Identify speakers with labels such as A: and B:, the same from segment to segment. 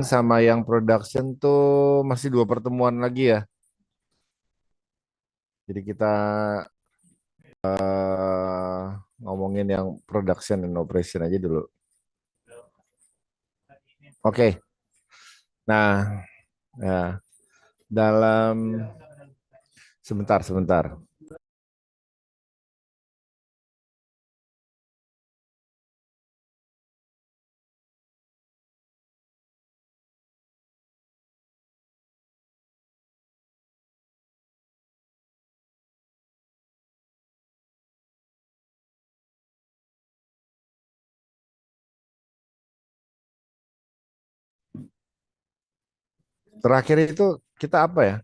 A: sama yang production tuh masih dua pertemuan lagi ya. Jadi kita ngomongin yang production and operation aja dulu. Oke. Nah, ya, dalam sebentar. Terakhir itu kita apa ya?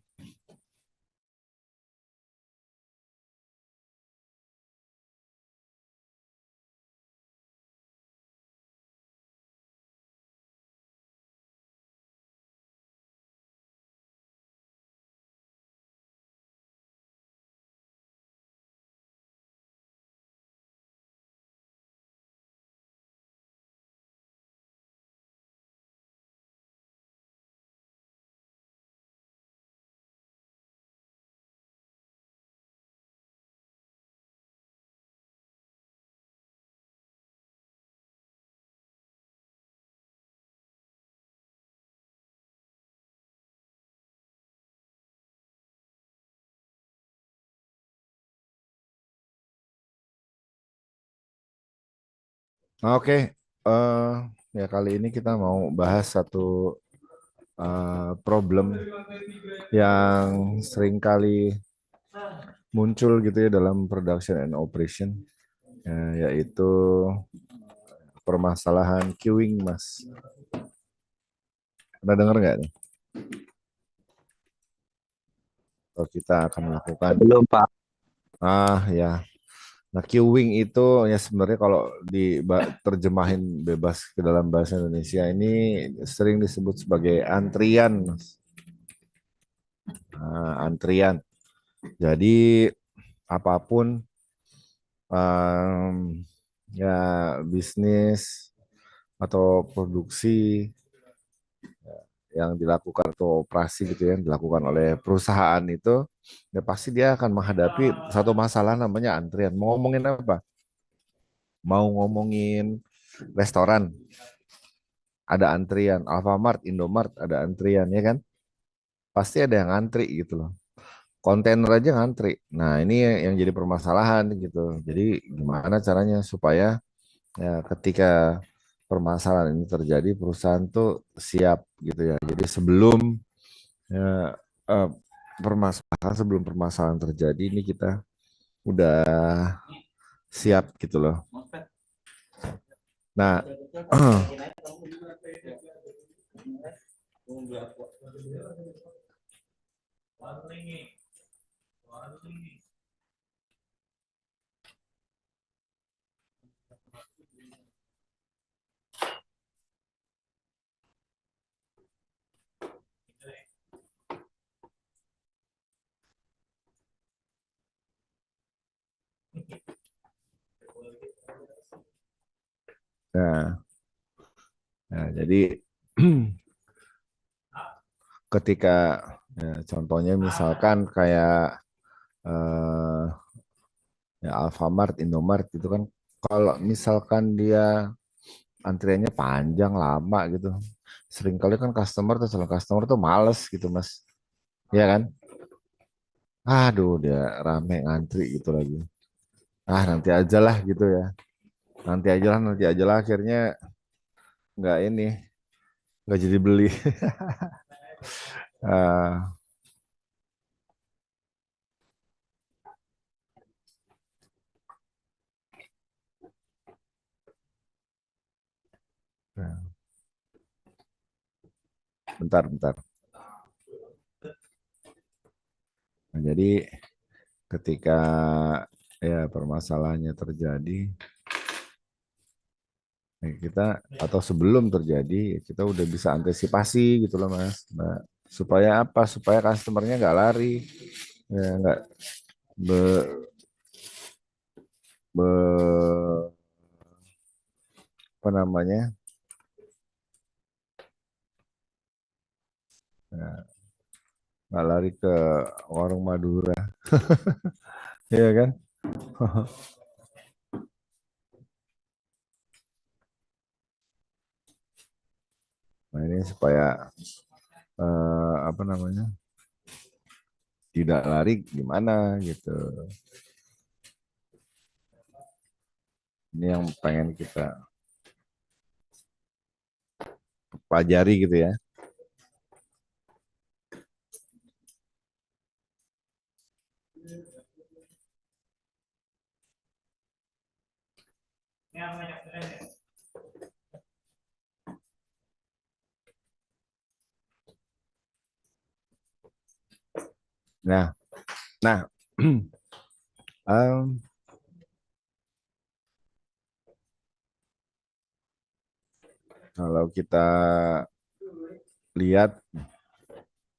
A: Oke, eh, ya kali ini kita mau bahas satu problem yang sering kali muncul gitu ya dalam production and operation, yaitu permasalahan queuing, Mas. Pernah dengar nggak nih? Kalau kita akan melakukan
B: Belum, Pak.
A: ya. Nah, queuing itu ya sebenarnya kalau terjemahin bebas ke dalam bahasa Indonesia ini sering disebut sebagai antrian, Mas. Antrian. Jadi apapun em, ya bisnis atau produksi yang dilakukan atau operasi gitu ya, yang dilakukan oleh perusahaan itu ya pasti dia akan menghadapi satu masalah namanya antrian. Mau ngomongin apa? Mau ngomongin restoran, ada antrian. Alfamart, Indomart, ada antrian ya kan? Pasti ada yang antri gitu loh. Kontainer aja ngantri. Nah, ini yang jadi permasalahan gitu. Jadi gimana caranya supaya ya ketika permasalahan ini terjadi perusahaan tuh siap gitu ya. Jadi ya, eh, sebelum permasalahan terjadi ini kita udah siap gitu loh. Nah, nah, jadi ketika contohnya misalkan kayak eh, ya Alfamart, Indomart gitu kan, kalau misalkan dia antriannya panjang lama gitu, seringkali kan customer tuh males gitu mas, ya kan? Aduh dia rame ngantri gitu lagi. Nanti aja lah gitu ya, nanti aja lah akhirnya nggak ini, nggak jadi beli. Ah, bentar. Nah, jadi ketika ya permasalahannya terjadi, kita atau sebelum terjadi kita udah bisa antisipasi gitu loh mas. Nah, supaya apa? Supaya customernya nggak lari, ya nggak be, be- apa namanya nggak lari ke warung Madura, iya kan? Nah ini supaya apa namanya tidak lari gimana gitu. Ini yang pengen kita pelajari gitu ya. Nah, nah, em, kalau kita lihat,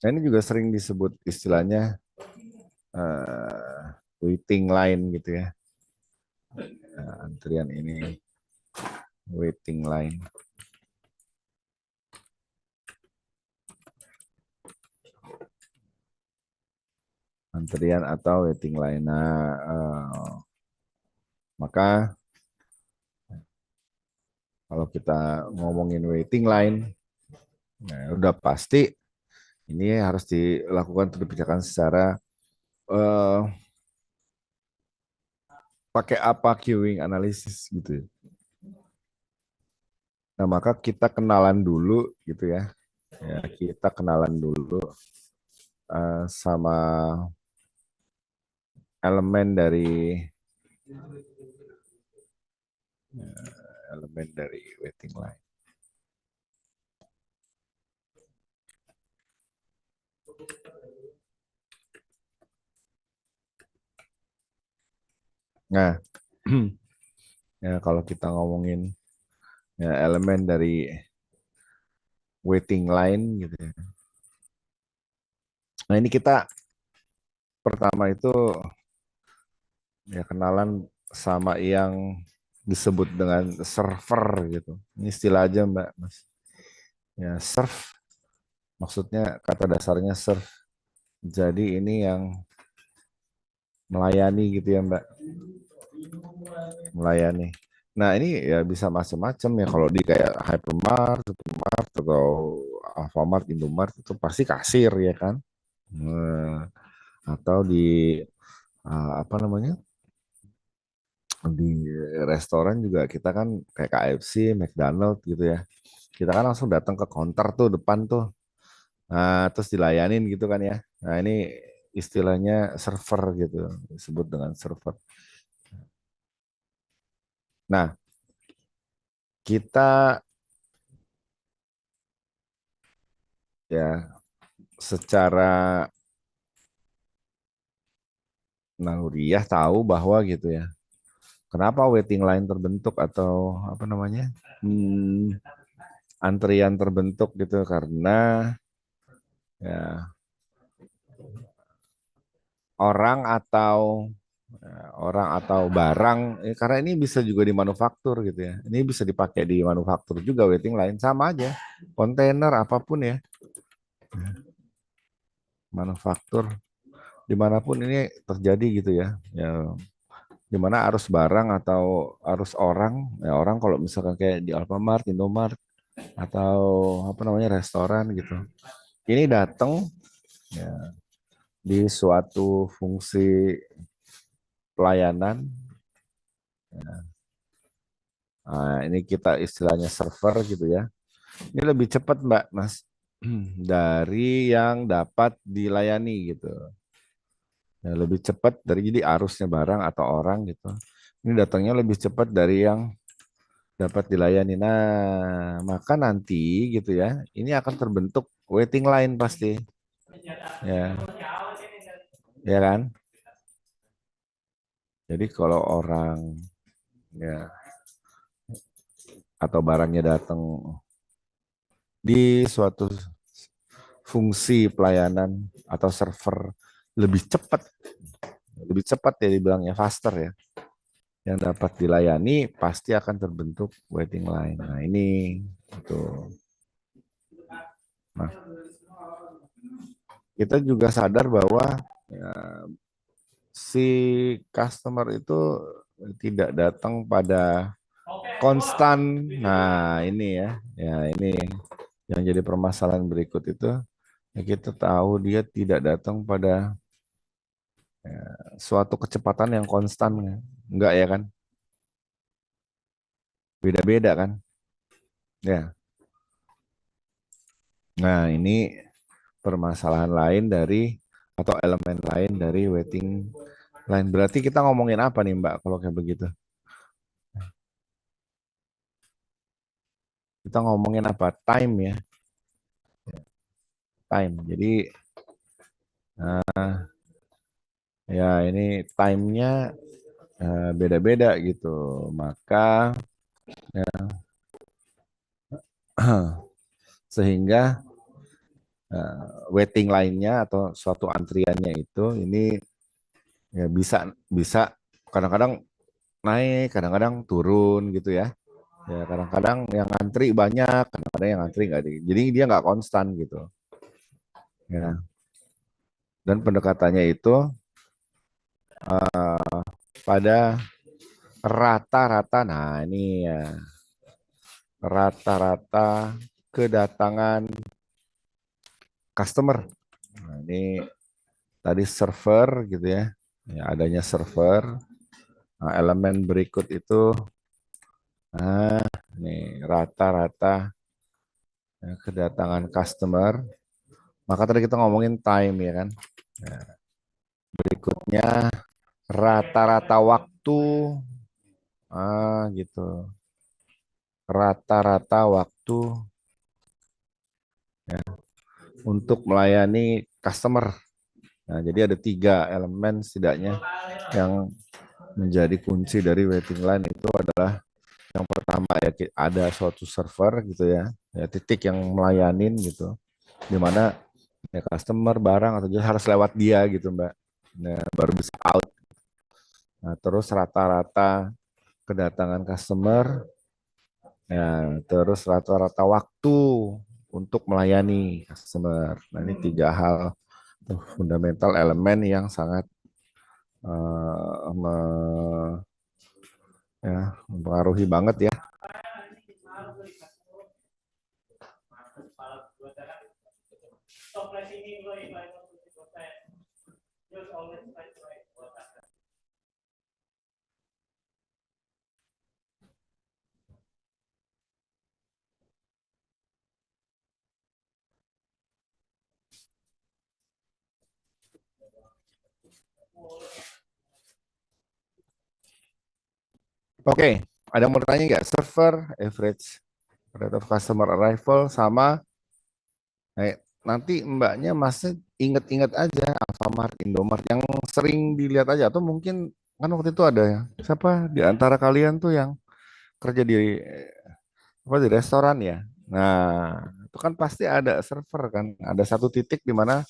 A: nah ini juga sering disebut istilahnya waiting line gitu ya. Nah, antrian ini waiting line, antrian atau waiting line. Nah, maka kalau kita ngomongin waiting line, nah, udah pasti ini harus dilakukan atau dipecahkan secara eh, pakai apa queuing analysis gitu ya. Nah, maka kita kenalan dulu gitu ya. Ya, kita kenalan dulu sama elemen dari waiting line. Nah, ya kalau kita ngomongin ya, elemen dari waiting line gitu ya. Nah, ini kita pertama itu ya kenalan sama yang disebut dengan server gitu. Ini istilah aja Mbak, Mas. Ya, serve maksudnya kata dasarnya serve. Jadi ini yang melayani gitu ya Mbak, melayani. Nah ini ya bisa macam-macam ya kalau di kayak hypermart, supermart atau Alfamart, Indomart itu pasti kasir ya kan. Nah, atau di apa namanya di restoran juga kita kan kayak KFC, McDonald gitu ya. Kita kan langsung datang ke counter tuh depan tuh. Nah, terus dilayanin gitu kan ya. Nah, ini istilahnya server gitu, disebut dengan server. Nah, kita ya secara naluriah tahu bahwa gitu ya. Kenapa waiting line terbentuk atau apa namanya? Hmm, antrian terbentuk gitu karena ya orang atau orang atau barang karena ini bisa juga dimanufaktur gitu ya. Ini bisa dipakai di manufaktur juga waiting line sama aja. Kontainer apapun ya, manufaktur dimanapun ini terjadi gitu ya. Ya di mana arus barang atau arus orang, ya orang kalau misalkan kayak di Alfamart, Indomart atau apa namanya restoran gitu. Ini datang ya, di suatu fungsi pelayanan. Nah, ini kita istilahnya server gitu ya. Ini lebih cepat Mbak, Mas, dari yang dapat dilayani gitu. Ya, lebih cepat dari jadi arusnya barang atau orang gitu. Ini datangnya lebih cepat dari yang dapat dilayani. Nah, maka nanti gitu ya, ini akan terbentuk waiting line pasti. Ya, ya kan? Jadi kalau orang ya atau barangnya datang di suatu fungsi pelayanan atau server lebih cepat, lebih cepat ya dibilangnya faster ya, yang dapat dilayani pasti akan terbentuk waiting line. Nah ini itu. Nah, kita juga sadar bahwa ya, si customer itu tidak datang pada konstan. Nah, ini ya. Ya, ini yang jadi permasalahan berikut itu. Ya, kita tahu dia tidak datang pada suatu kecepatan yang konstan. Enggak ya kan? Beda-beda kan? Ya. Nah, ini permasalahan lain dari atau elemen lain dari waiting line. Berarti kita ngomongin apa nih, Mbak, kalau kayak begitu? Kita ngomongin apa? Time ya, time. Jadi ya ini time-nya beda-beda gitu. Maka sehingga waiting line-nya atau suatu antriannya itu ini ya bisa bisa kadang-kadang naik, kadang-kadang turun gitu ya. Ya kadang-kadang yang antri banyak, kadang-kadang yang antri nggak. Jadi dia nggak konstan gitu. Ya. Dan pendekatannya itu pada rata-rata. Nah ini ya rata-rata kedatangan customer. Nah, ini tadi server gitu ya. Ya adanya server. Nah, elemen berikut itu nah ini rata-rata kedatangan customer. Maka tadi kita ngomongin time ya kan. Nah, berikutnya rata-rata waktu gitu. Rata-rata waktu untuk melayani customer. Nah, jadi ada 3 elemen setidaknya yang menjadi kunci dari waiting line itu adalah yang pertama ya ada suatu server gitu ya, ya titik yang melayanin gitu, di mana ya customer barang atau jasa harus lewat dia gitu Mbak. Nah, baru bisa out. Nah, terus rata-rata kedatangan customer, ya terus rata-rata waktu untuk melayani customer. Nah, ini 3 hal fundamental elemen yang sangat eh, me- ya, mempengaruhi banget ya. Oke, ada yang mau tanya nggak? Server, average rate of customer arrival sama nanti mbaknya masih inget-inget aja Alfamart, Indomart yang sering dilihat aja atau mungkin kan waktu itu ada ya siapa di antara kalian tuh yang kerja di apa di restoran ya. Nah, itu kan pasti ada server kan, ada satu titik di mana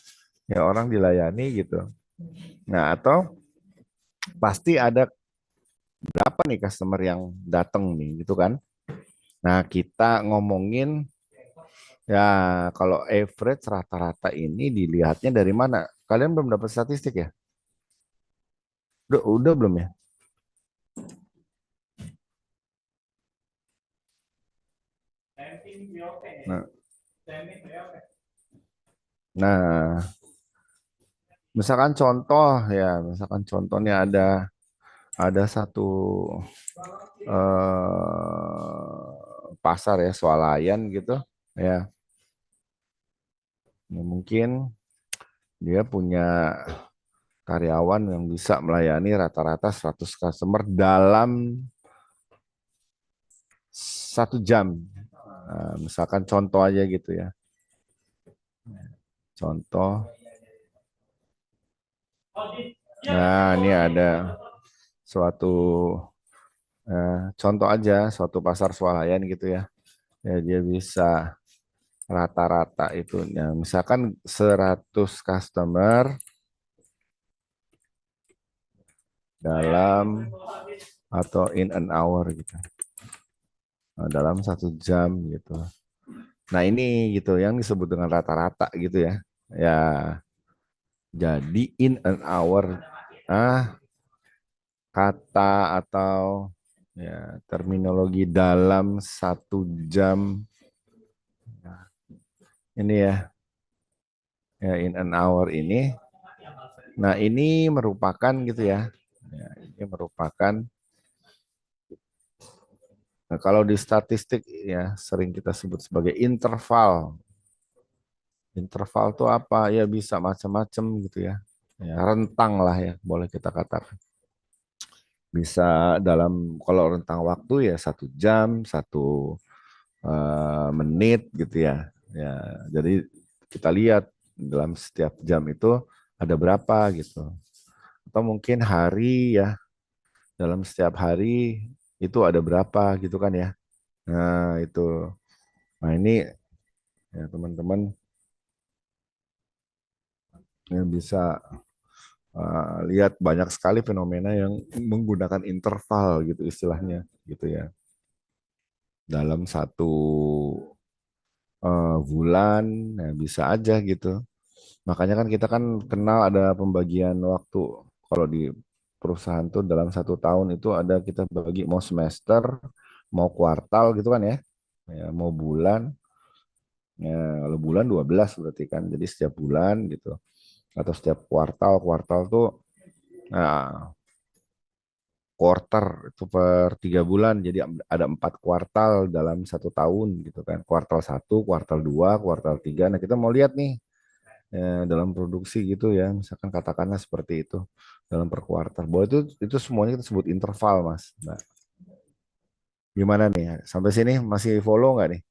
A: ya orang dilayani gitu. Nah, atau pasti ada berapa nih customer yang datang nih gitu kan. Nah, kita ngomongin ya kalau average rata-rata ini dilihatnya dari mana? Kalian belum dapat statistik ya? Udah belum ya? Nah, nah, misalkan contoh ya, misalkan contohnya ada satu pasar ya, swalayan gitu ya. Ya, mungkin dia punya karyawan yang bisa melayani rata-rata 100 customer dalam 1 jam. Nah, misalkan contoh aja gitu ya. Contoh. Nah, ini ada suatu contoh aja, suatu pasar swalayan gitu ya. Ya, dia bisa rata-rata itu. Ya, misalkan 100 customer dalam atau in an hour gitu. Nah, dalam 1 jam gitu. Nah ini gitu yang disebut dengan rata-rata gitu ya. Ya Jadi in an hour, ah kata atau ya terminologi dalam 1 jam. Nah, ini ya in an hour ini. Nah ini merupakan gitu ya. Ya, ini merupakan, nah, kalau di statistik ya sering kita sebut sebagai interval. Interval itu apa? Ya bisa macam-macam gitu ya. Ya, rentang lah ya, boleh kita katakan. Bisa dalam, kalau rentang waktu ya 1 jam, 1 menit gitu ya. Ya, jadi kita lihat dalam setiap jam itu ada berapa gitu. Atau mungkin hari ya, dalam setiap hari itu ada berapa gitu kan ya. Nah, itu. Nah, ini ya teman-teman yang bisa lihat banyak sekali fenomena yang menggunakan interval gitu istilahnya gitu ya. Dalam 1 bulan ya bisa aja gitu. Makanya kan kita kan kenal ada pembagian waktu. Kalau di perusahaan tuh dalam 1 tahun itu ada kita bagi mau semester, mau kuartal gitu kan ya. Ya, mau bulan, ya kalau bulan 12 berarti kan. Jadi setiap bulan gitu. Atau setiap kuartal, kuartal tuh nah, quarter itu per 3 bulan. Jadi ada 4 kuartal dalam 1 tahun gitu kan. Kuartal 1, kuartal 2, kuartal 3. Nah kita mau lihat nih dalam produksi gitu ya, misalkan katakanlah seperti itu dalam per kuartal. Bahwa itu semuanya kita sebut interval, Mas. Nah, gimana nih? Sampai sini masih follow nggak nih?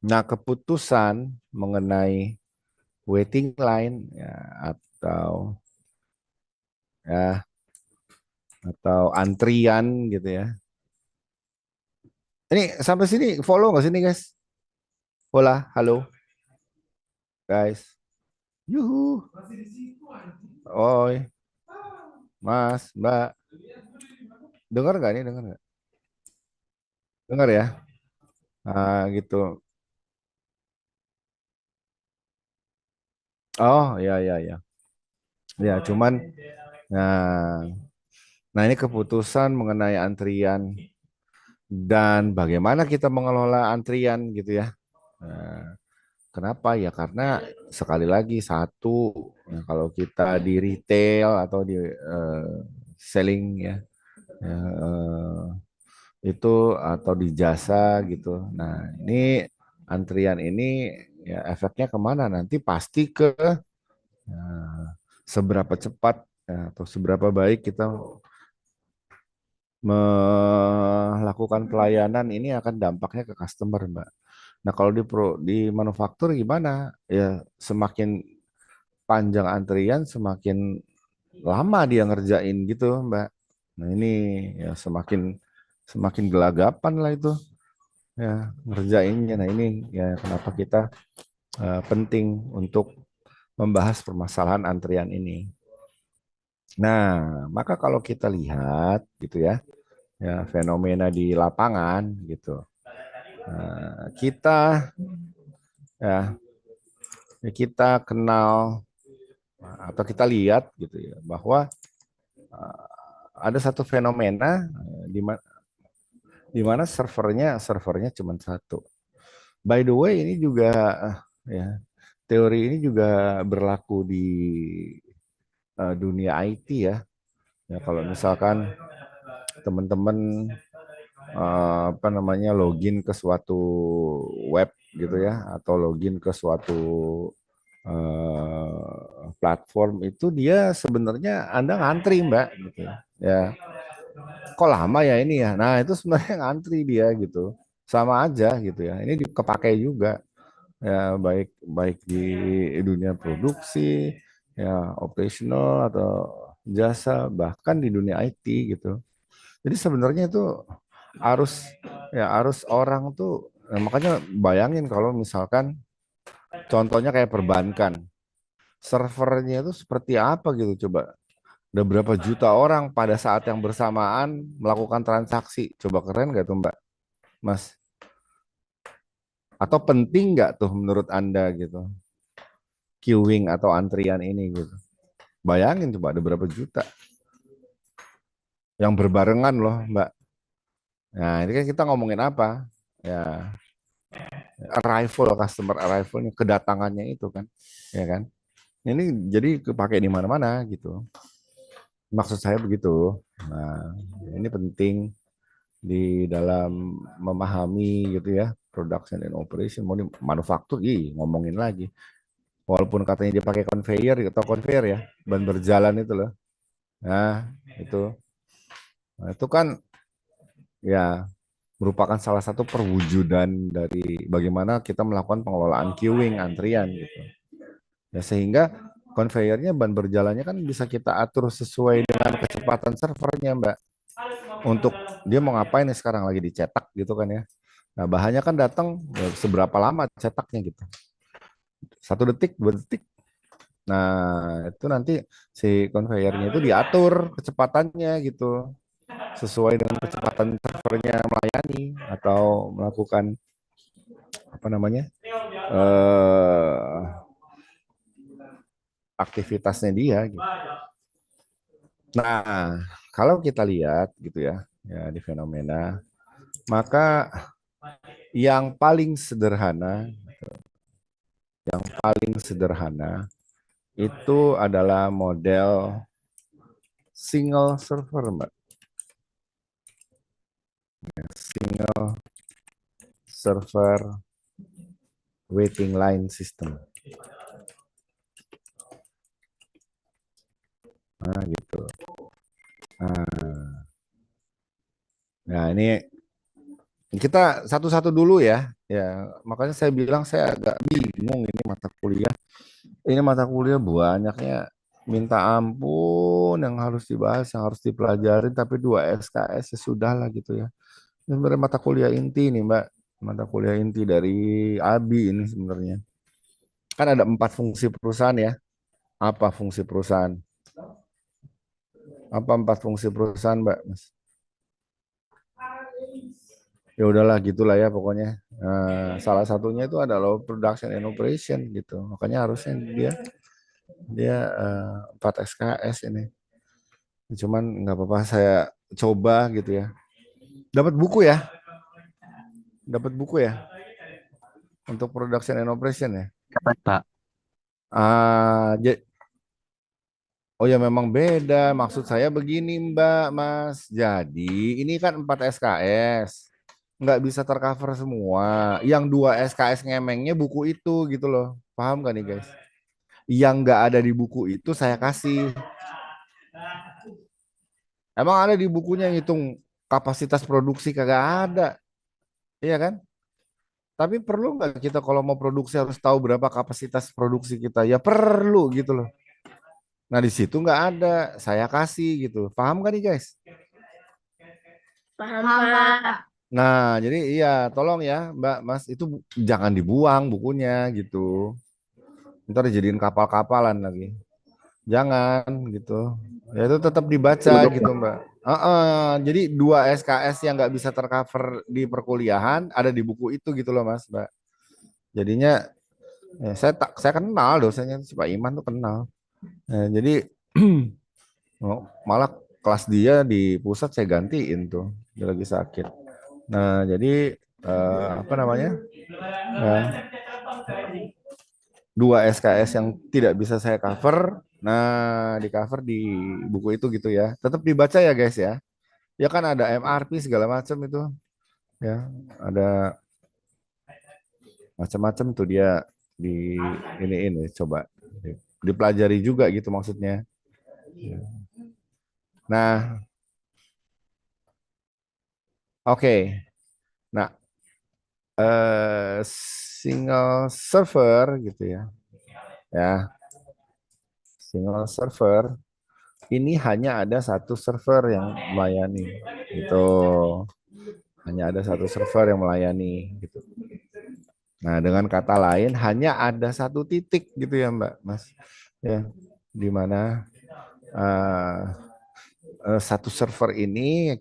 A: Nah, keputusan mengenai waiting line ya, atau ya atau antrian gitu ya. Ini sampai sini follow nggak sini, guys? Hola, halo, guys. Yuhu. Oi, Mas, Mbak. Dengar nggak nih? Dengar nggak? Dengar ya? Ah, gitu. Oh, ya, ya, ya. Ya, cuman nah, nah ini keputusan mengenai antrian dan bagaimana kita mengelola antrian gitu ya. Nah, kenapa ya? Karena sekali lagi satu, ya, kalau kita di retail atau di selling ya, ya, itu atau di jasa gitu. Nah, ini antrian ini ya efeknya kemana? Nanti pasti ke seberapa cepat ya, atau seberapa baik kita melakukan pelayanan ini akan dampaknya ke customer, Mbak. Nah, kalau di manufaktur gimana? Ya, semakin panjang antrian, semakin lama dia ngerjain gitu, Mbak. Nah, ini ya semakin semakin gelagapan lah itu ya ngerjainnya. Nah, ini ya kenapa kita penting untuk membahas permasalahan antrian ini. Nah, maka kalau kita lihat gitu ya fenomena di lapangan gitu. Kita ya, ya kita kenal atau kita lihat gitu ya bahwa uh, ada satu fenomena di mana servernya cuma satu. By the way, ini juga ya teori ini juga berlaku di dunia IT ya. Ya kalau misalkan teman-teman apa namanya login ke suatu web gitu ya atau login ke suatu platform itu dia sebenarnya Anda ngantri Mbak gitu ya. Kok lama ya ini ya? Nah, itu sebenarnya ngantri dia gitu. Sama aja gitu ya. Ini kepakai juga ya baik baik di dunia produksi ya operational atau jasa bahkan di dunia IT gitu. Jadi sebenarnya itu harus harus orang tuh makanya bayangin kalau misalkan contohnya kayak perbankan, servernya itu seperti apa gitu coba. Ada berapa juta orang pada saat yang bersamaan melakukan transaksi. Coba keren gak tuh Mbak? Mas? Atau penting nggak tuh menurut Anda gitu, queuing atau antrian ini gitu. Bayangin coba ada berapa juta yang berbarengan loh, Mbak. Nah, ini kan kita ngomongin apa? Ya, arrival, customer arrivalnya, kedatangannya itu kan, ya kan? Ini jadi kepake di mana-mana gitu. Maksud saya begitu. Nah, ini penting di dalam memahami gitu ya, production and operation. Mau di manufaktur, ngomongin lagi. Walaupun katanya dia pakai conveyor atau conveyor ya, ban berjalan itu loh. Nah, itu. Nah, itu kan ya merupakan salah satu perwujudan dari bagaimana kita melakukan pengelolaan queuing, antrian gitu. Ya sehingga conveyornya, ban berjalannya kan bisa kita atur sesuai dengan kecepatan servernya, Mbak. Untuk dia mau ngapain nih sekarang lagi dicetak gitu kan ya. Nah, bahannya kan datang ya, seberapa lama cetaknya gitu. 1 detik, 2 detik. Nah, itu nanti si conveyornya itu diatur kecepatannya gitu. Sesuai dengan kecepatan servernya melayani atau melakukan apa namanya aktivitasnya dia gitu. Nah, kalau kita lihat gitu ya, ya di fenomena, maka yang paling sederhana, yang paling sederhana itu adalah model single server, Mbak. Single server waiting line system. Nah, gitu. Nah, nah ini kita satu-satu dulu ya. Ya, makanya saya bilang saya agak bingung ini mata kuliah. Ini mata kuliah banyaknya minta ampun yang harus dibahas, yang harus dipelajari, tapi 2 SKS ya sudah lah gitu ya. Ini sebenarnya mata kuliah inti nih Mbak, mata kuliah inti dari ABI ini sebenarnya. Kan ada 4 fungsi perusahaan ya. Apa fungsi perusahaan? Apa 4 fungsi perusahaan Mbak? Mas? Ya udahlah gitulah ya pokoknya. Nah, salah satunya itu adalah production and operation gitu. Makanya harusnya dia dia 4 SKS ini. Cuman nggak apa-apa saya coba gitu ya. Dapat buku ya? Dapat buku ya untuk production and operation ya.
B: Dapat, Pak.
A: Ah, oh ya memang beda. Maksud saya begini Mbak, Mas. Jadi ini kan 4 SKS. Nggak bisa tercover semua. Yang 2 SKS ngemengnya buku itu gitu loh. Paham gak nih guys? Yang nggak ada di buku itu saya kasih. Emang ada di bukunya ngitung kapasitas produksi kagak ada. Iya kan? Tapi perlu nggak kita kalau mau produksi harus tahu berapa kapasitas produksi kita? Ya perlu gitu loh. Nah di situ nggak ada, saya kasih gitu. Paham kan nih guys?
C: Paham, Pak.
A: Nah jadi iya, tolong ya Mbak, Mas itu jangan dibuang bukunya gitu. Ntar dijadiin kapal-kapalan lagi. Jangan gitu. Ya itu tetap dibaca gitu Mbak. Jadi 2 SKS yang nggak bisa tercover di perkuliahan ada di buku itu gitu loh Mas, Mbak. Jadinya saya kenal dosennya si Pak Iman tuh kenal. Jadi malah kelas dia di pusat saya gantiin tuh dia lagi sakit. Nah jadi apa namanya eh, 2 SKS yang tidak bisa saya cover. Nah di cover di buku itu gitu ya. Tetap dibaca ya guys ya. Ya kan ada MRP segala macam itu ya. Ada macam-macam tuh dia di ini coba dipelajari juga gitu maksudnya. Nah, oke. Nah, single server gitu ya. Ya, single server ini hanya ada satu server yang melayani gitu. Hanya ada satu server yang melayani gitu. Nah, dengan kata lain hanya ada satu titik gitu ya, Mbak, Mas. Ya, di mana satu server ini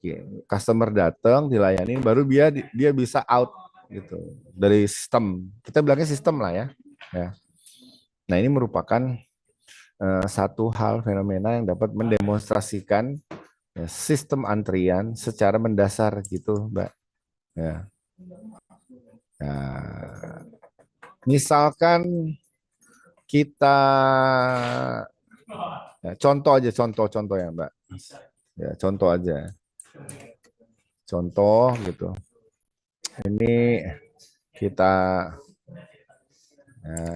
A: customer datang dilayani baru dia bisa out gitu dari sistem. Kita bilangnya sistem lah ya. Ya. Nah, ini merupakan satu hal fenomena yang dapat mendemonstrasikan ya, sistem antrian secara mendasar gitu, Mbak. Ya. Nah, misalkan kita ya, contoh aja contoh-contoh ya, Mbak. Ya, contoh aja. Contoh gitu. Ini kita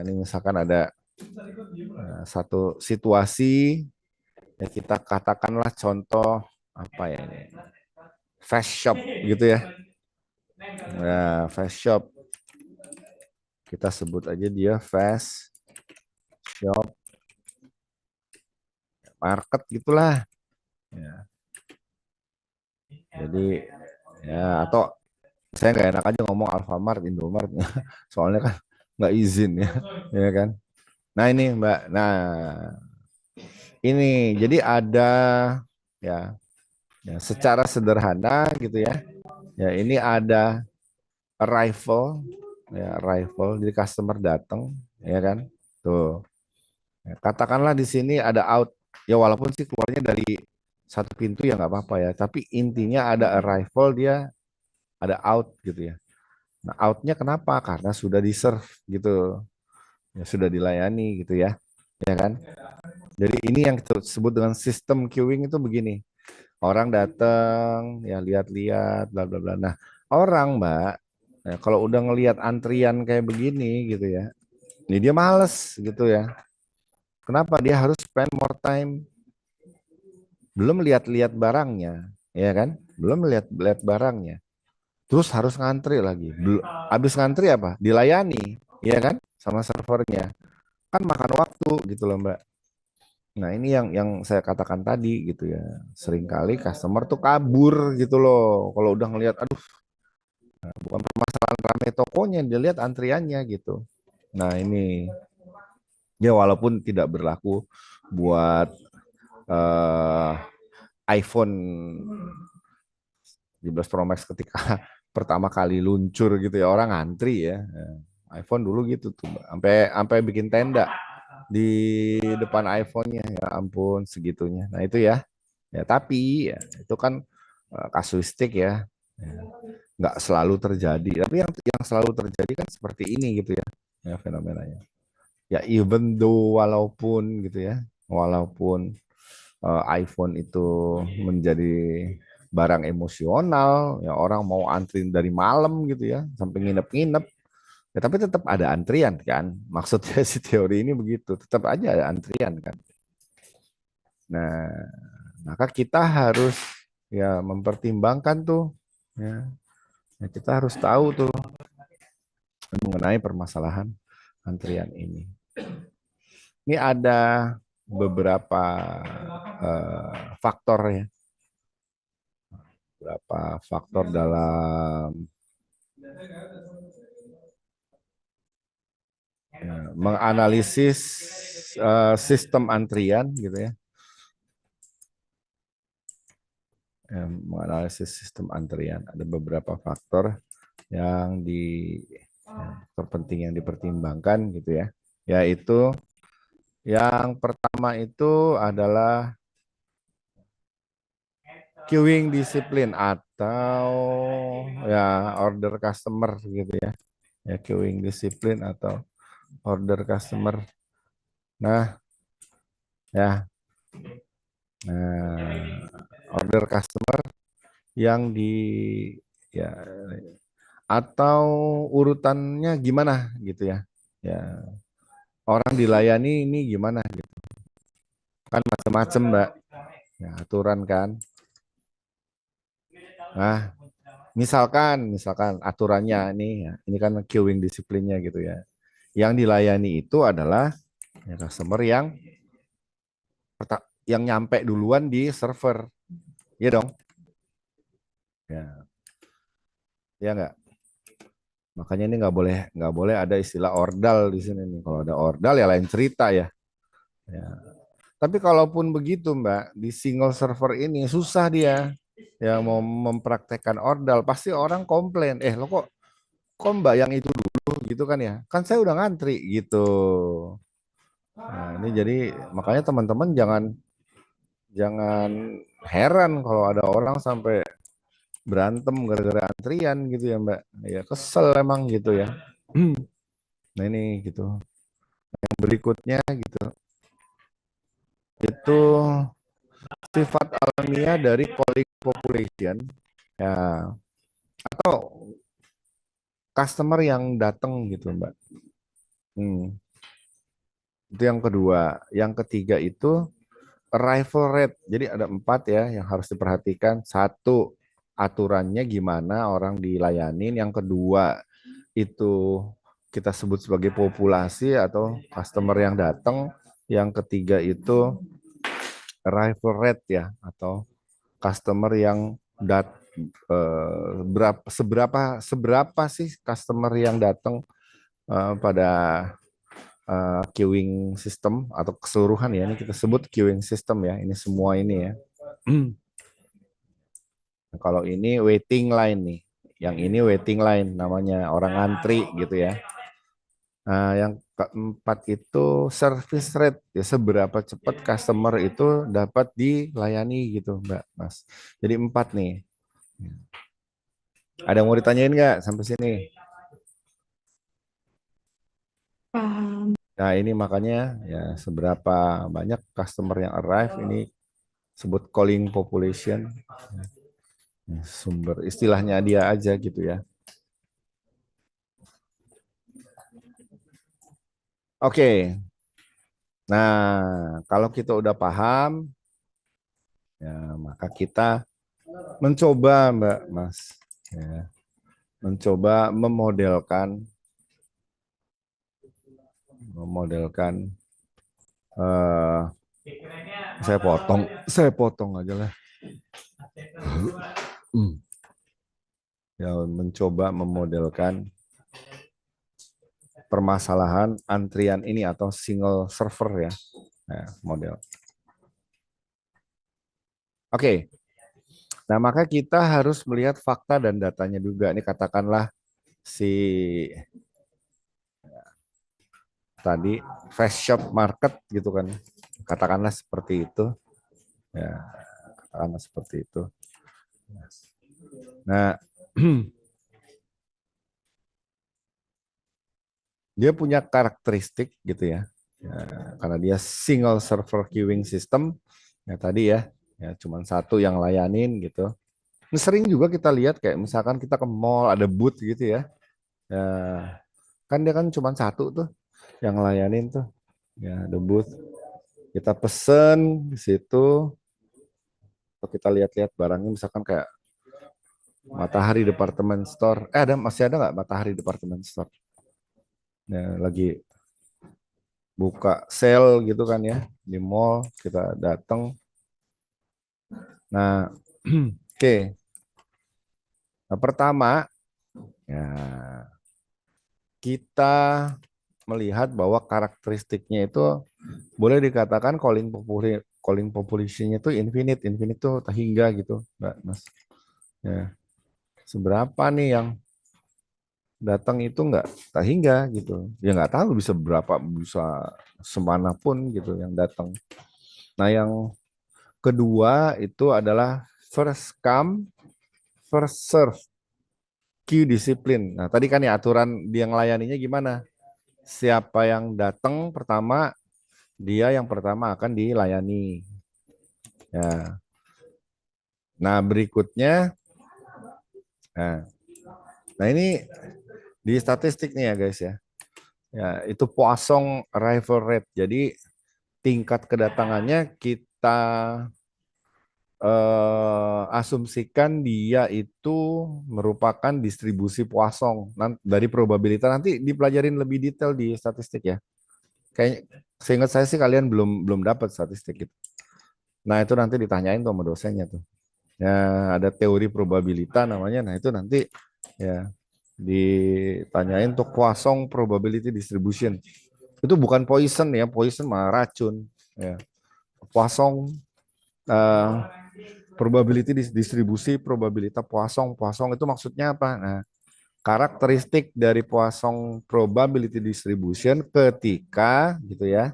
A: ini misalkan ada satu situasi ya kita katakanlah contoh apa ya ini fast shop gitu ya. Ya, fast shop. Kita sebut aja dia fast shop market gitulah. Ya. Jadi ya atau saya nggak enak aja ngomong Alfamart, Indomart, soalnya kan nggak izin ya, ya kan. Nah ini Mbak, nah ini jadi ada ya, ya secara sederhana gitu ya, ya ini ada arrival, ya arrival, jadi customer datang, ya kan, tuh. Ya, katakanlah di sini ada out, ya walaupun sih keluarnya dari satu pintu ya nggak apa-apa ya, tapi intinya ada arrival dia ada out gitu ya. Nah outnya kenapa? Karena sudah di serve gitu, ya sudah dilayani gitu ya kan. Jadi ini yang kita sebut dengan sistem queuing itu begini, orang datang ya lihat-lihat bla bla bla. Nah orang Mbak, ya, kalau udah ngelihat antrian kayak begini gitu ya, ini dia males gitu ya. Kenapa dia harus spend more time belum lihat-lihat barangnya, ya kan? Belum lihat-lihat barangnya. Terus harus ngantri lagi. Belum, habis ngantri apa? Dilayani, ya kan? Sama servernya. Kan makan waktu gitu loh, Mbak. Nah, ini yang saya katakan tadi gitu ya. Seringkali customer tuh kabur gitu loh. Kalau udah ngelihat, aduh, bukan permasalahan rame tokonya, dia lihat antriannya gitu. Nah, ini ya walaupun tidak berlaku buat eh, iPhone 17 Pro Max ketika pertama kali luncur gitu ya orang ngantri ya. iPhone dulu gitu tuh, Mbak. Sampai bikin tenda di depan iPhone-nya ya ampun segitunya. Nah, itu ya. Ya tapi ya, itu kan kasuistik ya. Ya, nggak selalu terjadi. Tapi yang selalu terjadi kan seperti ini gitu ya. Ya fenomenanya. Ya even though walaupun gitu ya. Walaupun iPhone itu menjadi barang emosional, ya orang mau antri dari malam gitu ya, sampai nginep-nginep. Ya, tapi tetap ada antrian kan. Maksudnya si teori ini begitu, tetap aja ada antrian kan. Nah, maka kita harus ya mempertimbangkan tuh ya. Ya, kita harus tahu tuh mengenai permasalahan antrian ini. Ini ada beberapa faktor ya, beberapa faktor dalam ya, menganalisis sistem antrian gitu ya. Menganalisis sistem antrian ada beberapa faktor yang terpenting yang dipertimbangkan gitu ya. Yaitu yang pertama itu adalah queuing disiplin atau ya order customer gitu ya. Ya queuing disiplin atau order customer. Nah, ya. Nah, order customer yang di ya atau urutannya gimana gitu ya. Ya, orang dilayani ini gimana gitu. Kan macam-macam, Mbak. Ya, aturan kan. Nah, misalkan aturannya ini kan queuing disiplinnya gitu ya. Yang dilayani itu adalah ya, customer yang nyampe duluan di server. Iya dong. Ya, ya nggak. Makanya ini nggak boleh ada istilah ordal di sini nih. Kalau ada ordal ya lain cerita ya. Ya. Tapi kalaupun begitu Mbak, di single server ini susah dia yang mau mempraktekkan ordal. Pasti orang komplain, lo kok kok Mbak yang itu dulu gitu kan ya? Kan saya udah ngantri gitu. Nah, ini jadi makanya teman-teman jangan jangan heran kalau ada orang sampai berantem gara-gara antrian gitu ya Mbak. Ya kesel emang gitu ya. Nah ini gitu. Yang berikutnya gitu. Itu sifat alamiah dari calling population. Ya, atau customer yang datang gitu Mbak. Hmm, itu yang kedua. Yang ketiga itu arrival rate. Jadi ada 4 ya yang harus diperhatikan. Satu, aturannya gimana orang dilayanin. Yang kedua, itu kita sebut sebagai populasi atau customer yang datang. Yang ketiga itu arrival rate ya atau customer yang dat seberapa seberapa sih customer yang datang pada queuing system atau keseluruhan ya ini kita sebut queuing system ya ini semua ini ya. Nah, kalau ini waiting line nih, yang ini waiting line namanya orang antri gitu ya. Nah, yang keempat itu service rate ya seberapa cepat customer itu dapat dilayani gitu Mbak Mas. Jadi 4 nih. Ada yang mau ditanyain nggak sampai sini?
B: Paham.
A: Nah ini makanya ya seberapa banyak customer yang arrive ini sebut calling population. Sumber istilahnya dia aja gitu ya. Oke, nah kalau kita udah paham, ya maka kita mencoba Mbak Mas, ya, mencoba memodelkan. eh saya potong aja lah. Ya, mencoba memodelkan permasalahan antrian ini atau single server ya, nah, model. Oke, nah maka kita harus melihat fakta dan datanya juga. Ini katakanlah si tadi fast shop market gitu kan, katakanlah seperti itu, ya katakanlah seperti itu. Nah, dia punya karakteristik gitu ya, ya karena dia single server queuing system, ya tadi ya, ya cuman satu yang layanin gitu. Ini sering juga kita lihat kayak misalkan kita ke mall ada booth gitu ya, ya kan dia kan cuma satu tuh yang layanin tuh, ya ada booth. Kita pesen di situ, atau kita lihat-lihat barangnya misalkan kayak Matahari Department Store. Masih ada nggak Matahari Department Store? Ya, lagi buka sale gitu kan ya di mall kita datang. Nah, oke. Nah, pertama ya kita melihat bahwa karakteristiknya itu boleh dikatakan calling population-nya itu infinite, infinite itu tak hingga gitu, Mbak Mas. Ya, seberapa nih yang datang itu nggak tak hingga gitu. Ya nggak tahu bisa berapa, bisa semana pun gitu yang datang. Nah, yang kedua itu adalah first come, first serve, queue disiplin. Nah, tadi kan ya aturan dia ngelayaninya gimana? Siapa yang datang pertama, dia yang pertama akan dilayani. Ya. Nah, berikutnya, nah, nah ini di statistik nih ya guys ya. Ya, itu Poisson arrival rate. Jadi tingkat kedatangannya kita asumsikan dia itu merupakan distribusi Poisson dari probabilitas, nanti dipelajarin lebih detail di statistik ya. Kayak seingat saya sih kalian belum belum dapat statistik itu. Nah, itu nanti ditanyain tuh sama dosennya tuh. Ya, ada teori probabilitas namanya. Nah, itu nanti ya ditanyain tuh Poisson probability distribution. Itu bukan poison ya, poison mah racun ya. Poisson eh, probability distribusi probabilitas Poisson. Poisson itu maksudnya apa? Nah, karakteristik dari Poisson probability distribution ketika gitu ya,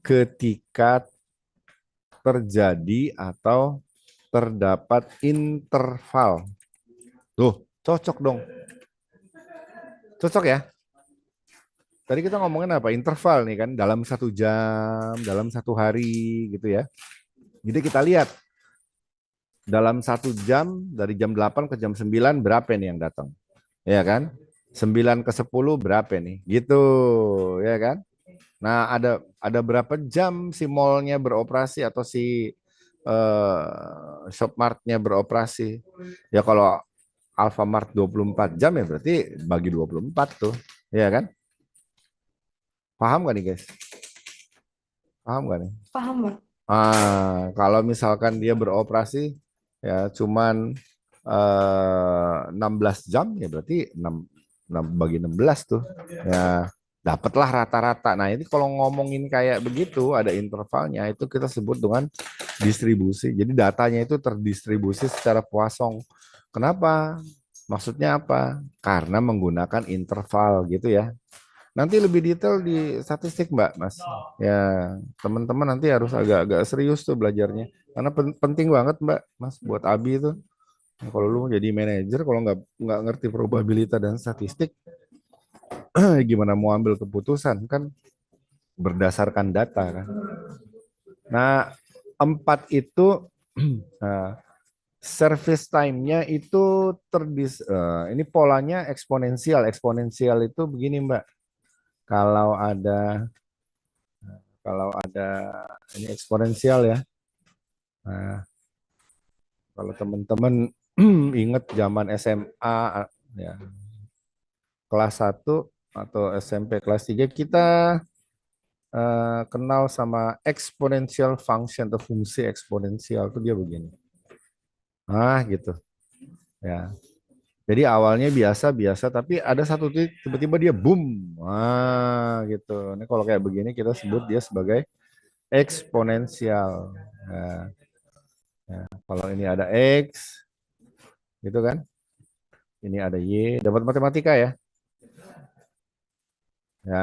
A: ketika terjadi atau terdapat interval. Tuh, cocok dong. Cocok ya. Tadi kita ngomongin apa? Interval nih kan, dalam 1 jam, dalam 1 hari gitu ya. Jadi kita lihat dalam 1 jam dari jam 8 ke jam 9 berapa nih yang datang, ya kan? 9 ke 10 berapa nih? Gitu, ya kan? Nah, ada berapa jam si mallnya beroperasi atau si Shopmart-nya beroperasi? Ya kalau Alfamart 24 jam ya berarti bagi 24 tuh, ya kan? Paham gak nih guys? Paham gak nih?
B: Paham, Mbak?
A: Kalau misalkan dia beroperasi ya cuman 16 jam ya berarti 6 bagi 16 tuh. Ya dapatlah rata-rata. Nah, ini kalau ngomongin kayak begitu ada intervalnya itu kita sebut dengan distribusi. Jadi datanya itu terdistribusi secara Poisson. Kenapa? Maksudnya apa? Karena menggunakan interval gitu ya. Nanti lebih detail di statistik, Mbak, Mas. Ya, teman-teman nanti harus agak-agak serius tuh belajarnya. Karena penting banget, Mbak, Mas, buat Abi itu. Kalau lu jadi manajer, kalau nggak ngerti probabilitas dan statistik, gimana mau ambil keputusan kan berdasarkan data kan. Nah, 4 itu nah, service time-nya itu ini polanya eksponensial. Eksponensial itu begini, Mbak. Kalau ada kalau ada ini eksponensial ya. Nah, kalau teman-teman ingat zaman SMA ya, kelas 1 atau SMP kelas 3 kita kenal sama exponential function atau fungsi eksponensial itu dia begini. Nah, gitu. Ya. Jadi awalnya biasa-biasa tapi ada satu titik tiba-tiba dia boom. Gitu. Ini kalau kayak begini kita sebut dia sebagai eksponensial. Nah, kalau ini ada X gitu kan. Ini ada Y, dapat matematika ya. Ya,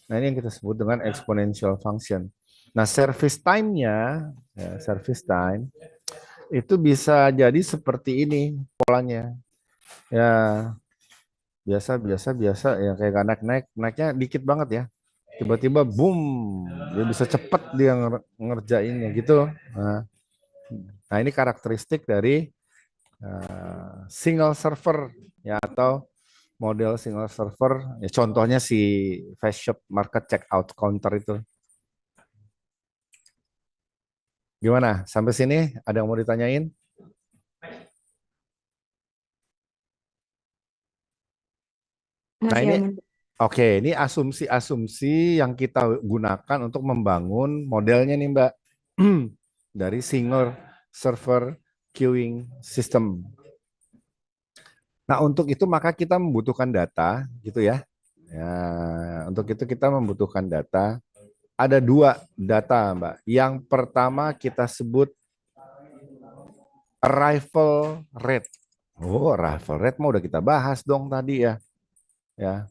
A: nah ini yang kita sebut dengan exponential function. Nah, service time-nya, ya, service time itu bisa jadi seperti ini polanya. Ya, biasa ya kayak naiknya dikit banget ya. Tiba-tiba boom, dia bisa cepet dia ngerjainnya gitu. Nah, nah, ini karakteristik dari single server ya atau model single server. Ya, contohnya si Fast Shop Market Checkout Counter itu. Gimana? Sampai sini ada yang mau ditanyain? Nah
B: Masih
A: ini
B: aman.
A: oke, ini asumsi-asumsi yang kita gunakan untuk membangun modelnya nih Mbak. Dari single server queuing system. Nah, untuk itu maka kita membutuhkan data gitu ya. Ya, untuk itu kita membutuhkan data. Ada 2 data, Mbak. Yang pertama kita sebut arrival rate. Oh, arrival rate mau udah kita bahas dong tadi ya. Ya,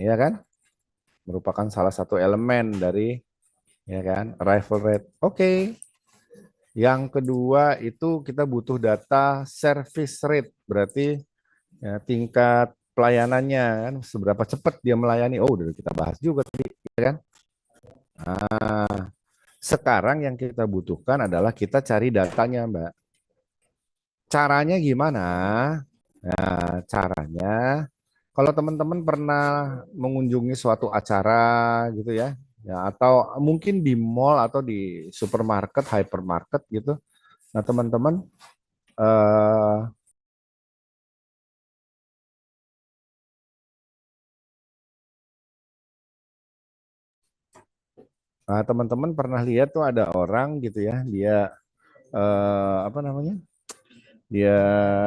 A: ya kan? Merupakan salah satu elemen dari ya kan arrival rate. Oke. Yang kedua itu kita butuh data service rate. Berarti ya, tingkat pelayanannya kan seberapa cepat dia melayani. Oh, udah kita bahas juga tadi, ya kan? Nah, sekarang yang kita butuhkan adalah kita cari datanya, Mbak. Caranya gimana? Nah, caranya kalau teman-teman pernah mengunjungi suatu acara gitu ya, ya atau mungkin di mall atau di supermarket, hypermarket gitu. Nah, teman-teman eh, teman-teman pernah lihat tuh ada orang gitu ya, dia apa namanya? Dia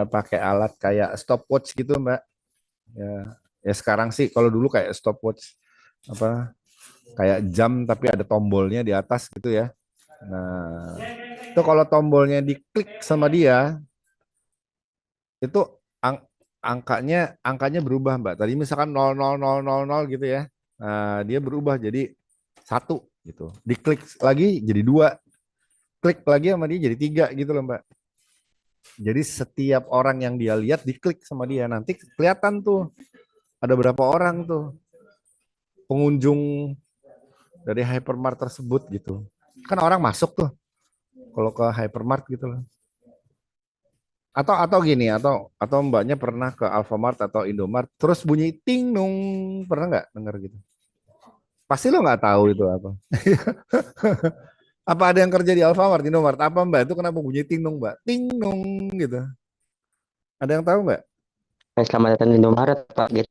A: pakai alat kayak stopwatch gitu, Mbak. Ya, ya sekarang sih kalau dulu kayak stopwatch apa kayak jam tapi ada tombolnya di atas gitu ya. Nah, itu kalau tombolnya diklik sama dia, itu ang- angkanya berubah, Mbak. Tadi misalkan 0,0000 gitu ya. Nah, dia berubah jadi satu gitu. Diklik lagi jadi dua, klik lagi sama dia jadi tiga gitu loh, Mbak. Jadi setiap orang yang dia lihat diklik sama dia, nanti kelihatan tuh ada berapa orang tuh pengunjung dari hypermart tersebut gitu. Kan orang masuk tuh kalau ke hypermart gitu loh. Atau gini, atau mbaknya pernah ke Alfamart atau Indomart terus bunyi ting nung, pernah nggak dengar gitu? Pasti lo nggak tahu itu apa. Apa ada yang kerja di Alfamart, Indomart? Apa mbak itu kenapa bunyi ting nung, mbak? Ting nung gitu. Ada yang tahu nggak?
C: Selamat datang di Indomaret, Pak. Gitu.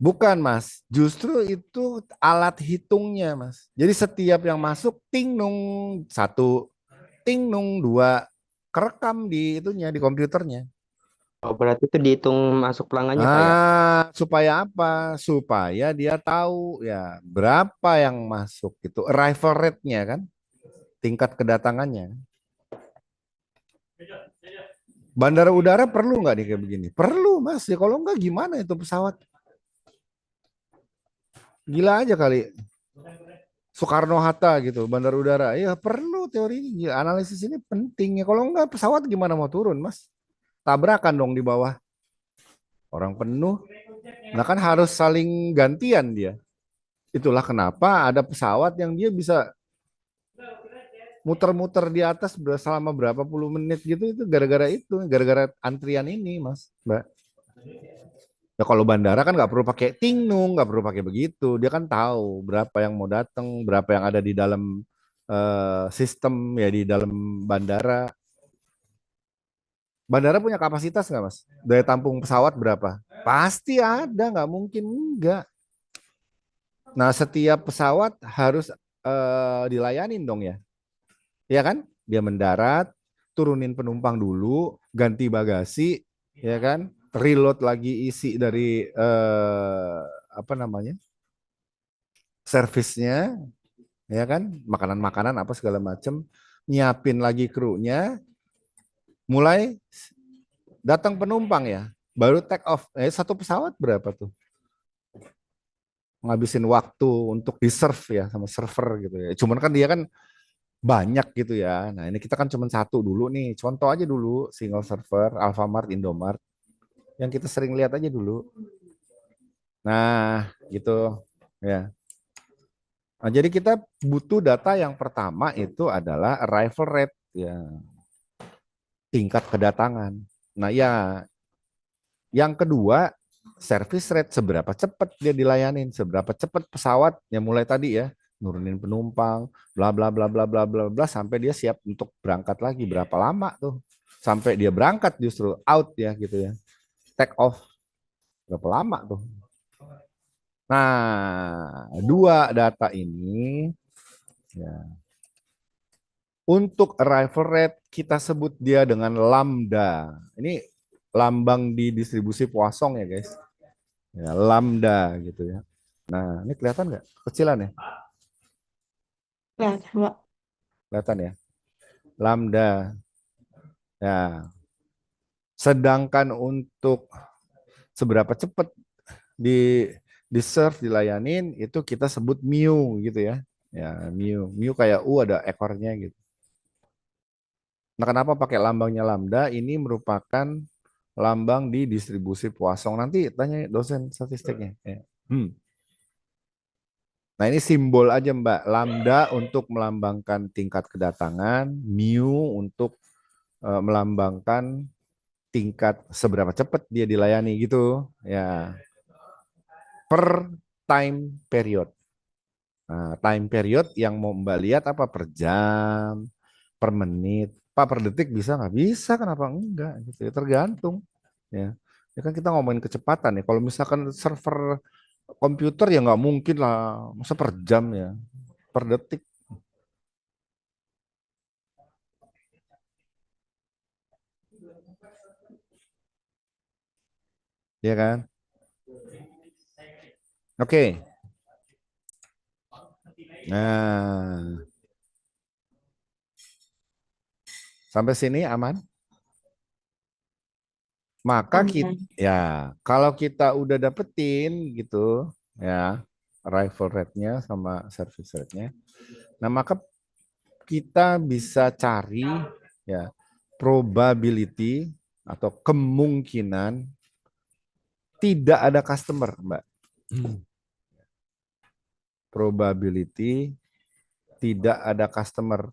A: Bukan, Mas. Justru itu alat hitungnya, Mas. Jadi setiap yang masuk ting nung satu, ting nung dua, kerekam di itunya di komputernya.
C: Oh, berarti itu dihitung masuk pelanggannya, Pak ya?
A: Supaya apa? Supaya dia tahu ya berapa yang masuk itu, arrival rate-nya kan, tingkat kedatangannya. Bandara udara perlu nggak nih kayak begini? Perlu, Mas. Ya kalau nggak gimana itu pesawat? Gila aja kali. Soekarno-Hatta gitu, bandar udara. Ya perlu teori ini. Ya, analisis ini penting ya. Kalau nggak pesawat gimana mau turun, Mas? Tabrakan dong di bawah. Orang penuh. Nah kan harus saling gantian dia. Itulah kenapa ada pesawat yang dia bisa muter-muter di atas selama berapa puluh menit gitu, itu gara-gara itu, gara-gara antrian ini, Mas, Mbak. Ya kalau bandara kan nggak perlu pakai tingnung, nggak perlu pakai begitu. Dia kan tahu berapa yang mau datang, berapa yang ada di dalam sistem ya di dalam bandara. Bandara punya kapasitas nggak, Mas? Daya tampung pesawat berapa? Pasti ada, nggak mungkin enggak. Nah, setiap pesawat harus dilayanin dong ya. Ya kan? Dia mendarat, turunin penumpang dulu, ganti bagasi, ya kan? Reload lagi isi dari apa namanya? Servisnya, ya kan? Makanan-makanan apa segala macam, nyiapin lagi krunya, mulai datang penumpang ya. Baru take off. Satu pesawat berapa tuh? Ngabisin waktu untuk di serve ya sama server gitu ya. Cuman kan dia kan banyak gitu ya. Nah, ini kita kan cuma satu dulu nih. Contoh aja dulu single server, Alfamart, Indomart. Yang kita sering lihat aja dulu. Nah, gitu ya. Nah, jadi kita butuh data yang pertama itu adalah arrival rate ya, tingkat kedatangan. Nah, ya, yang kedua service rate, seberapa cepat dia dilayanin, seberapa cepat pesawat yang mulai tadi ya, nurunin penumpang, bla bla bla bla bla bla bla sampai dia siap untuk berangkat lagi, berapa lama tuh sampai dia berangkat justru out ya gitu ya. Take off berapa lama tuh. Nah, dua data ini ya. Untuk arrival rate kita sebut dia dengan lambda. Ini lambang di distribusi Poisson ya guys. Ya, lambda gitu ya. Nah, ini kelihatan nggak? Kecilan ya?
B: Kelihatan, Mbak.
A: Kelihatan ya? Lambda. Ya. Sedangkan untuk seberapa cepat di serve dilayanin itu kita sebut mu gitu ya. Ya, mu. Mu kayak U ada ekornya gitu. Nah, kenapa pakai lambangnya lambda? Ini merupakan lambang di distribusi Poisson. Nanti tanya dosen statistiknya. Ya. Nah, ini simbol aja Mbak. Lambda untuk melambangkan tingkat kedatangan, mu untuk melambangkan tingkat seberapa cepat dia dilayani gitu. Ya, per time period. Nah, time period yang mau Mbak lihat apa per jam, per menit, Pak per detik bisa nggak? Bisa, kenapa enggak? Gitu ya, tergantung. Ya, ya kan kita ngomongin kecepatan ya. Kalau misalkan server komputer ya nggak mungkin lah, masa per jam ya, per detik, ya kan? Oke, nah sampai sini aman? Maka kita,
B: Aman.
A: ya kalau kita udah dapetin gitu ya arrival rate-nya sama service rate-nya, nah maka kita bisa cari ya probability atau kemungkinan tidak ada customer, Mbak. Probability tidak ada customer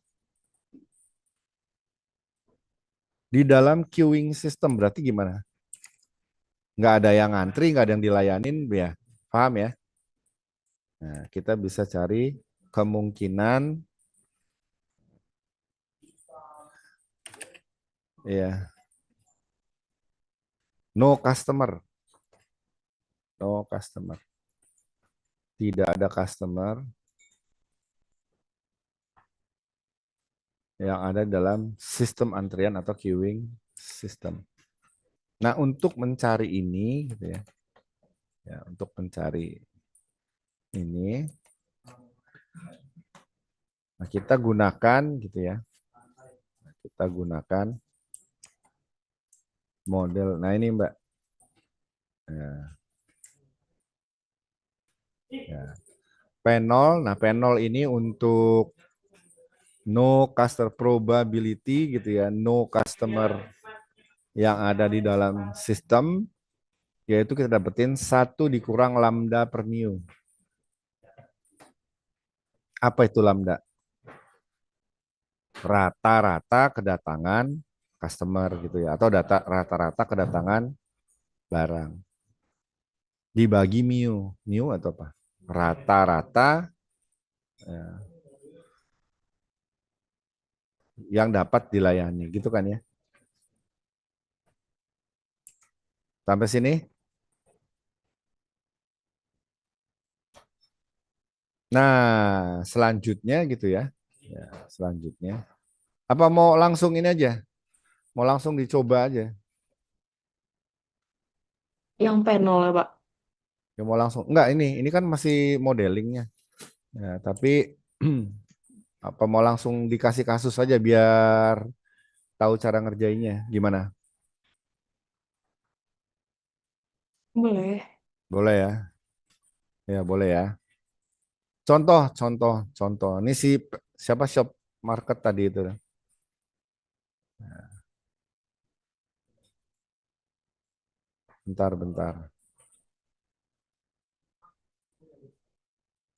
A: di dalam queuing system. Berarti gimana? Nggak ada yang ngantri, nggak ada yang dilayanin, ya. Paham ya? Nah, kita bisa cari kemungkinan ya no customer, no customer. Tidak ada customer yang ada dalam sistem antrian atau queuing system. Nah, untuk mencari ini gitu ya. Ya, untuk mencari ini nah kita gunakan gitu ya. Kita gunakan model. Nah, ini Mbak. Ya. Panel. Nah, panel ini untuk no customer probability gitu ya, no customer yang ada di dalam sistem, yaitu kita dapetin 1 dikurang lambda per mu. Apa itu lambda? Rata-rata kedatangan customer gitu ya, atau data rata-rata kedatangan barang. Dibagi mu. Mu atau apa? Rata-rata ya, yang dapat dilayani gitu kan ya. Sampai sini? Nah, selanjutnya gitu ya. Ya, selanjutnya. Apa mau langsung ini aja? Mau langsung dicoba aja?
B: Yang panel ya, Pak.
A: Ya mau langsung? Enggak, ini kan masih modelingnya. Ya, tapi apa mau langsung dikasih kasus saja biar tahu cara ngerjainnya gimana?
B: Boleh.
A: Boleh ya? Ya, boleh ya. Contoh. Ini siapa shop market tadi itu? Bentar.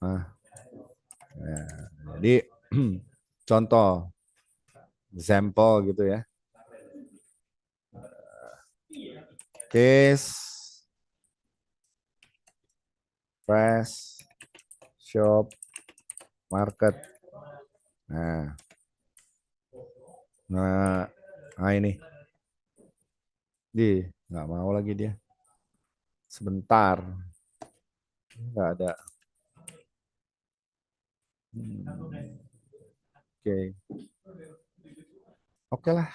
A: Nah, ya. Jadi contoh, sampel gitu ya. Case, fresh, shop, market. Nah, nah ini. Nggak mau lagi dia. Sebentar. Nggak ada. Oke. Oke lah.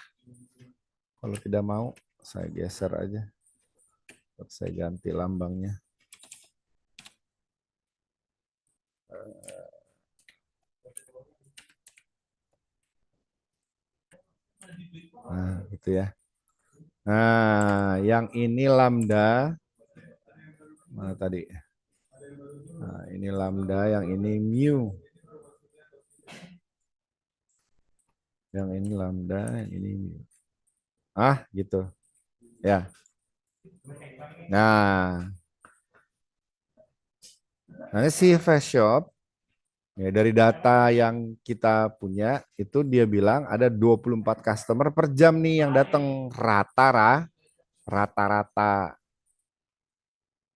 A: Kalau tidak mau, saya geser aja. Saya ganti lambangnya. Nah, gitu ya. Nah, yang ini lambda. Mana tadi? Nah, ini lambda, yang ini mu. Yang ini lambda, yang ini mu. Gitu. Ya. Nah, si Fast Shop ya, dari data yang kita punya itu dia bilang ada 24 customer per jam nih yang datang rata-rata.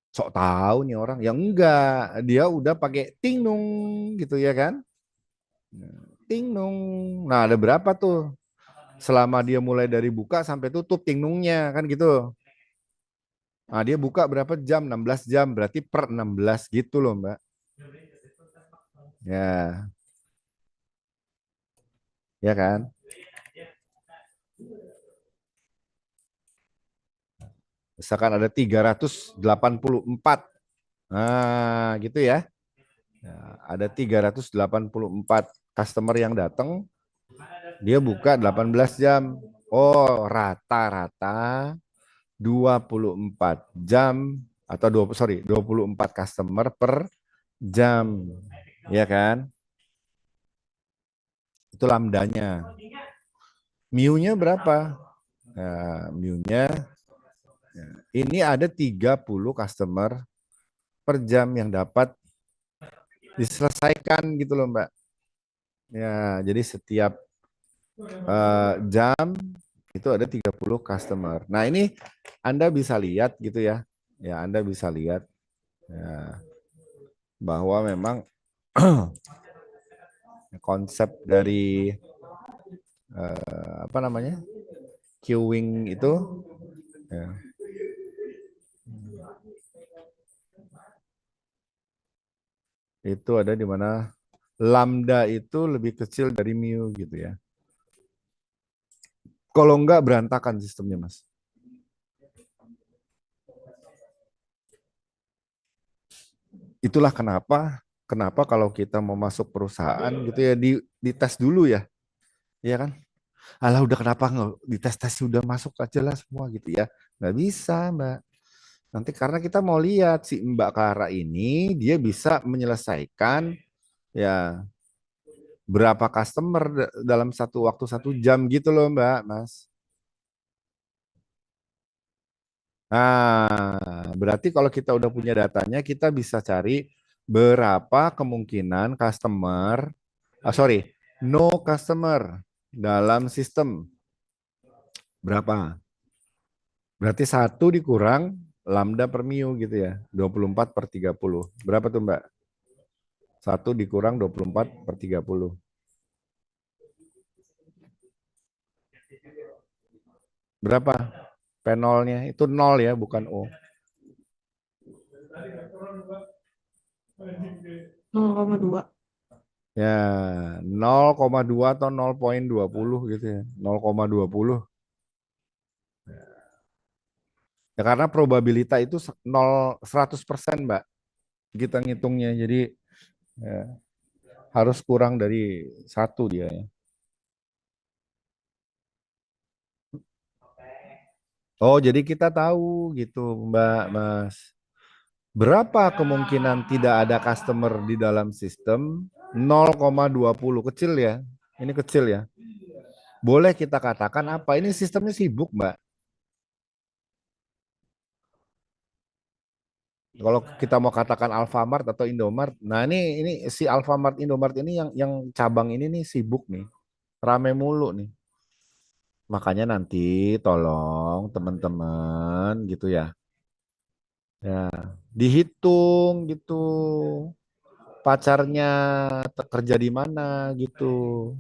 A: Sok tahu nih orang. Ya enggak, dia udah pakai tingnung gitu ya kan? Tingnung. Nah, ada berapa tuh? Selama dia mulai dari buka sampai tutup tingnungnya kan gitu. Nah, dia buka berapa jam? 16 jam. Berarti per 16 gitu loh, Mbak. Ya, ya kan? Misalkan ada 384. Nah, gitu ya. Ada 384 customer yang datang, dia buka 18 jam. Oh, rata-rata 24 jam atau 24 customer per jam. Ya kan? Itu lambdanya. Mu-nya berapa? Nah, mu-nya ini ada 30 customer per jam yang dapat diselesaikan gitu loh, Mbak. Ya, jadi setiap jam itu ada 30 customer. Nah, ini Anda bisa lihat gitu ya. Ya, Anda bisa lihat ya, bahwa memang konsep dari apa namanya? Queuing itu ya, itu ada di mana lambda itu lebih kecil dari mu gitu ya. Kalau enggak berantakan sistemnya, Mas. Itulah kenapa kalau kita mau masuk perusahaan gitu ya dites dulu ya. Iya kan? Alah udah kenapa nggak dites-tes udah masuk aja lah semua gitu ya. Nggak bisa, Mbak. Nanti karena kita mau lihat si Mbak Clara ini dia bisa menyelesaikan ya berapa customer dalam satu waktu 1 jam gitu loh, Mbak, Mas. Nah, berarti kalau kita udah punya datanya, kita bisa cari berapa kemungkinan customer, no customer dalam sistem. Berapa? Berarti 1 dikurang lambda per mu gitu ya. 24/30. Berapa tuh, Mbak? 1 dikurang 24/30. Berapa? P0-nya itu 0 ya, bukan O.
B: 0,2.
A: Ya, 0,2 atau 0,20 gitu ya. 0,20. Ya karena probabilitas itu 100%, Mbak. Kita ngitungnya. Jadi ya, harus kurang dari 1 dia ya. Oh, jadi kita tahu gitu, Mbak, Mas. Berapa kemungkinan tidak ada customer di dalam sistem? 0,20. Kecil ya. Ini kecil ya. Boleh kita katakan apa? Ini sistemnya sibuk, Mbak. Kalau kita mau katakan Alfamart atau Indomart, nah ini si Alfamart Indomart ini yang cabang ini nih sibuk nih, rame mulu nih. Makanya nanti tolong teman-teman gitu ya, ya dihitung gitu pacarnya kerja di mana gitu,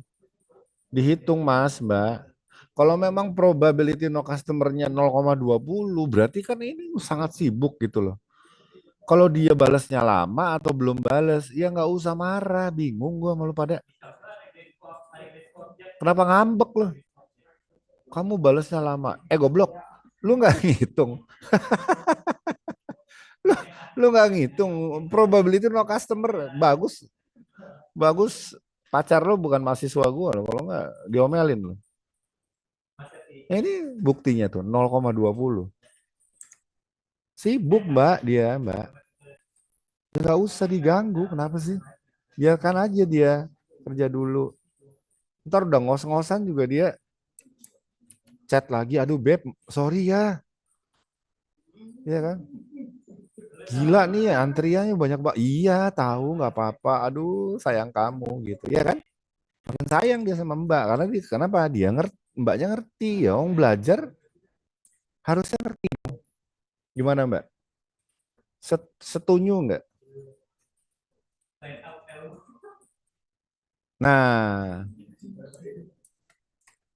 A: dihitung Mas Mbak. Kalau memang probability no customer-nya 0,20, berarti kan ini sangat sibuk gitu loh. Kalau dia balasnya lama atau belum balas, ya nggak usah marah. Bingung gua malu pada. Kenapa ngambek loh? Kamu balasnya lama. Goblok. Lu nggak ngitung. Lu, lu nggak ngitung. Probability no customer. Bagus. Bagus. Pacar lu bukan mahasiswa gua loh. Kalau nggak diomelin loh. Ini buktinya tuh 0,20. Sibuk Mbak dia Mbak. Nggak usah diganggu. Kenapa sih? Biarkan aja dia kerja dulu. Ntar udah ngos-ngosan juga dia chat lagi, aduh beb, sorry ya. Iya kan? Gila nih ya, antriannya banyak banget. Iya, tahu nggak apa-apa. Aduh, sayang kamu gitu. Iya kan? Makin sayang dia sama Mbak karena dia kenapa? Dia ngerti, Mbaknya ngerti ya, orang belajar harusnya ngerti. Gimana Mbak? Setuju nggak? Nah,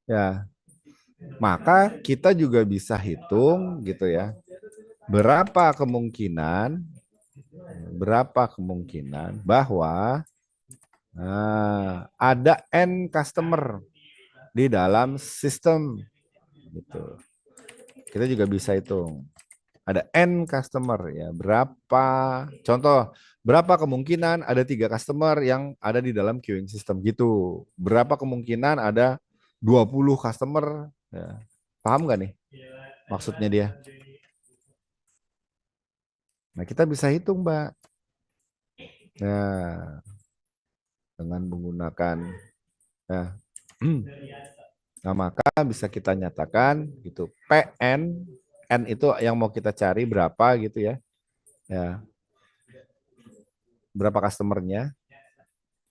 A: ya, maka kita juga bisa hitung gitu ya. Berapa kemungkinan bahwa ada N customer di dalam sistem gitu. Kita juga bisa hitung. Ada N customer ya. Berapa kemungkinan ada 3 customer yang ada di dalam queuing system gitu. Berapa kemungkinan ada 20 customer ya. Paham nggak nih? maksudnya dia. Nah, kita bisa hitung, Mbak. Nah, dengan menggunakan nah, nah, maka bisa kita nyatakan gitu. PN, N itu yang mau kita cari berapa gitu ya. Ya, berapa customernya?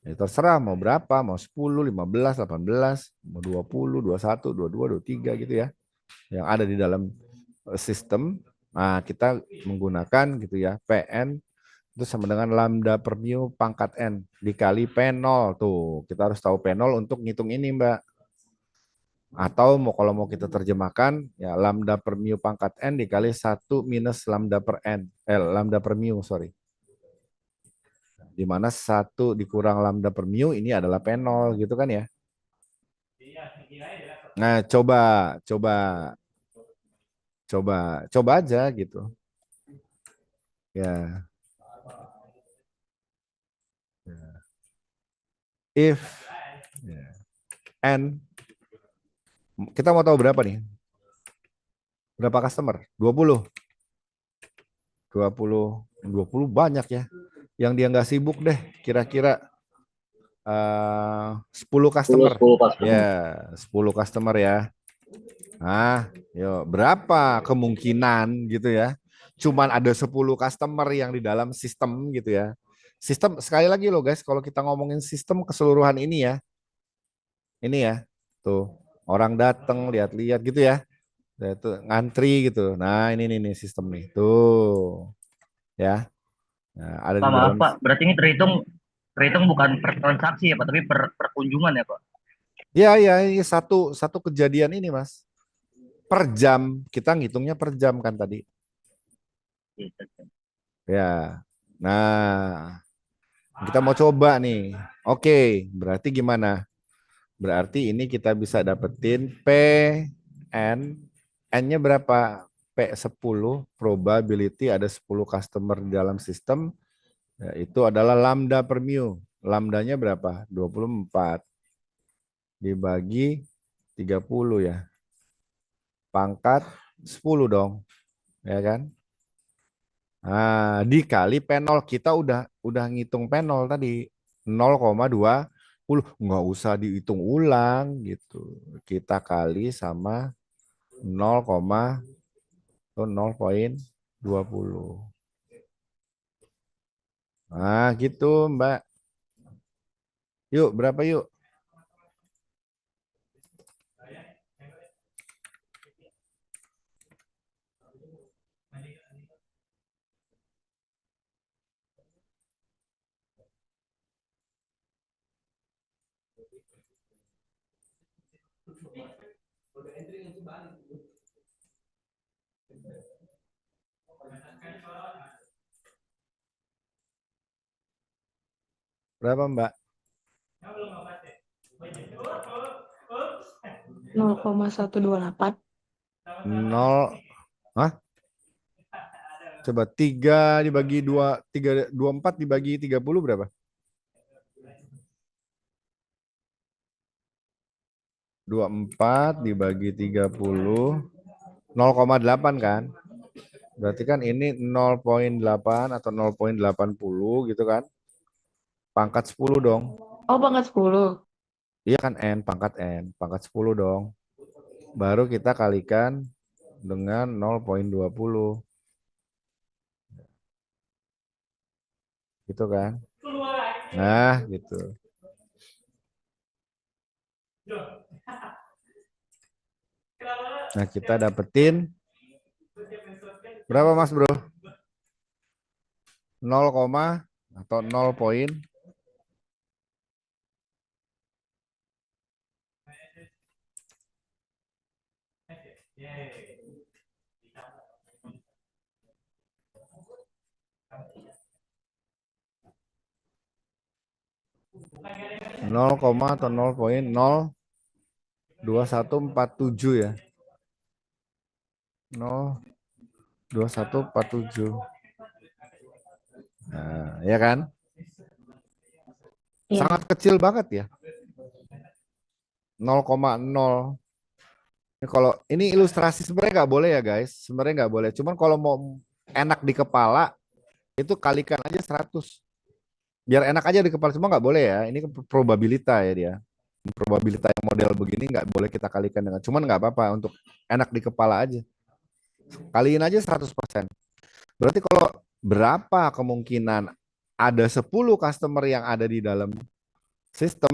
A: Ya, terserah mau berapa, mau 10, 15, 18, mau 20, 21, 22, 23 gitu ya. Yang ada di dalam sistem. Nah, kita menggunakan gitu ya, PN itu sama dengan lambda per mu pangkat N dikali P0. Tuh, kita harus tahu P0 untuk ngitung ini, Mbak. Atau kalau mau kita terjemahkan, ya lambda per mu pangkat N dikali 1 minus lambda per N. Lambda per mu, sorry. Di mana 1 dikurang lambda per mu ini adalah P0 gitu kan ya. Nah, coba aja gitu. Ya. If ya, N, kita mau tahu berapa nih? Berapa customer? 20. 20 banyak ya. Yang dia nggak sibuk deh, kira-kira 10 customer.
D: 10 customer.
A: Ya, 10 customer ya. Nah, yuk, berapa kemungkinan gitu ya? Cuman ada 10 customer yang di dalam sistem gitu ya. Sistem, sekali lagi loh guys, kalau kita ngomongin sistem keseluruhan ini ya. Ini ya, tuh. Orang datang, lihat-lihat gitu ya. Itu ngantri gitu. Nah, ini nih sistem nih. Tuh. Ya. Nah, ada
D: Pak,
A: di
D: maaf
A: dalam.
D: Pak, berarti ini terhitung bukan per transaksi ya Pak, tapi per kunjungan ya Pak.
A: Ya, ini satu kejadian ini, Mas. Per jam, kita ngitungnya per jam kan tadi.
D: Gitu.
A: Ya. Nah, kita mau coba nih. Oke, berarti gimana? Berarti ini kita bisa dapetin N. N-nya berapa? P10, probability ada 10 customer di dalam sistem. Ya, itu adalah lambda per mu. Lambdanya berapa? 24 dibagi 30 ya. Pangkat 10 dong, ya kan? Nah, dikali P0 kita udah ngitung P0 tadi 0,20, nggak usah dihitung ulang gitu. Kita kali sama 0,20. Nah, gitu, Mbak. Yuk, berapa yuk? Berapa, Mbak?
B: 0,128.
A: 0, hah? Coba 3 dibagi 2, 24 dibagi 30 berapa? 24 dibagi 30, 0,8 kan? Berarti kan ini 0,8 atau 0,80 gitu kan? Pangkat 10 dong.
B: Oh, pangkat 10.
A: Iya kan pangkat 10 dong. Baru kita kalikan dengan 0,20. Gitu kan? Nah, gitu. Nah, kita dapetin berapa Mas Bro? 0, atau 0 poin 0, atau 0,02147 ya. 0,2147. Nah, ya kan?
B: Iya.
A: Sangat kecil banget ya. 0,0 Kalau ini ilustrasi sebenarnya nggak boleh ya guys, sebenarnya nggak boleh. Cuman kalau mau enak di kepala itu kalikan aja 100. Biar enak aja di kepala, cuma nggak boleh ya. Ini kan probabilita ya dia. Probabilita yang model begini nggak boleh kita kalikan dengan. Cuman nggak apa-apa untuk enak di kepala aja. Kaliin aja 100%. Berarti kalau berapa kemungkinan ada 10 customer yang ada di dalam sistem,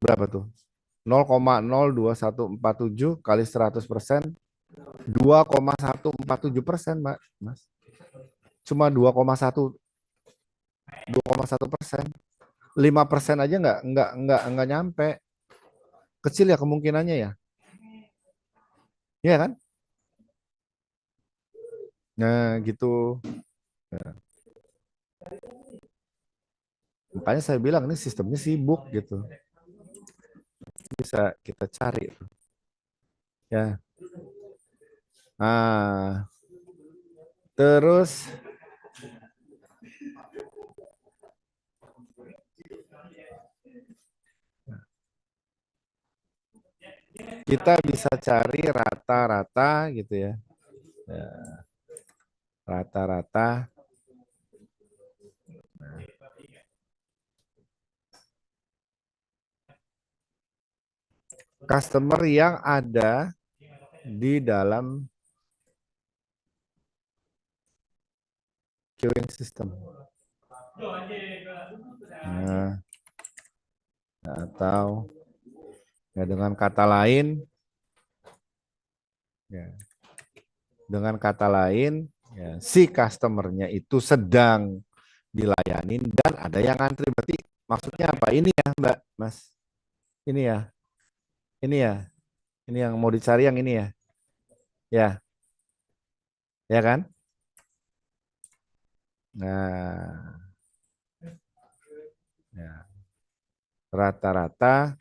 A: berapa tuh? 0,02147 kali 100%, 2,147%, Mbak. Mas. Cuma 2,1%. 5% aja nggak nyampe. Kecil ya kemungkinannya ya. Iya kan? Nah, gitu. Nah, makanya saya bilang ini sistemnya sibuk gitu. Bisa kita cari. Ya. Nah, terus kita bisa cari rata-rata gitu ya. Ya, rata-rata. Customer yang ada di dalam queuing system. Nah, atau ya dengan kata lain, ya, dengan kata lain, ya, si customernya itu sedang dilayanin dan ada yang antri. Berarti maksudnya apa? Ini ya, Mbak, Mas. Ini ya, ini ya, ini yang mau dicari yang ini ya, ya, ya kan? Nah, ya, rata-rata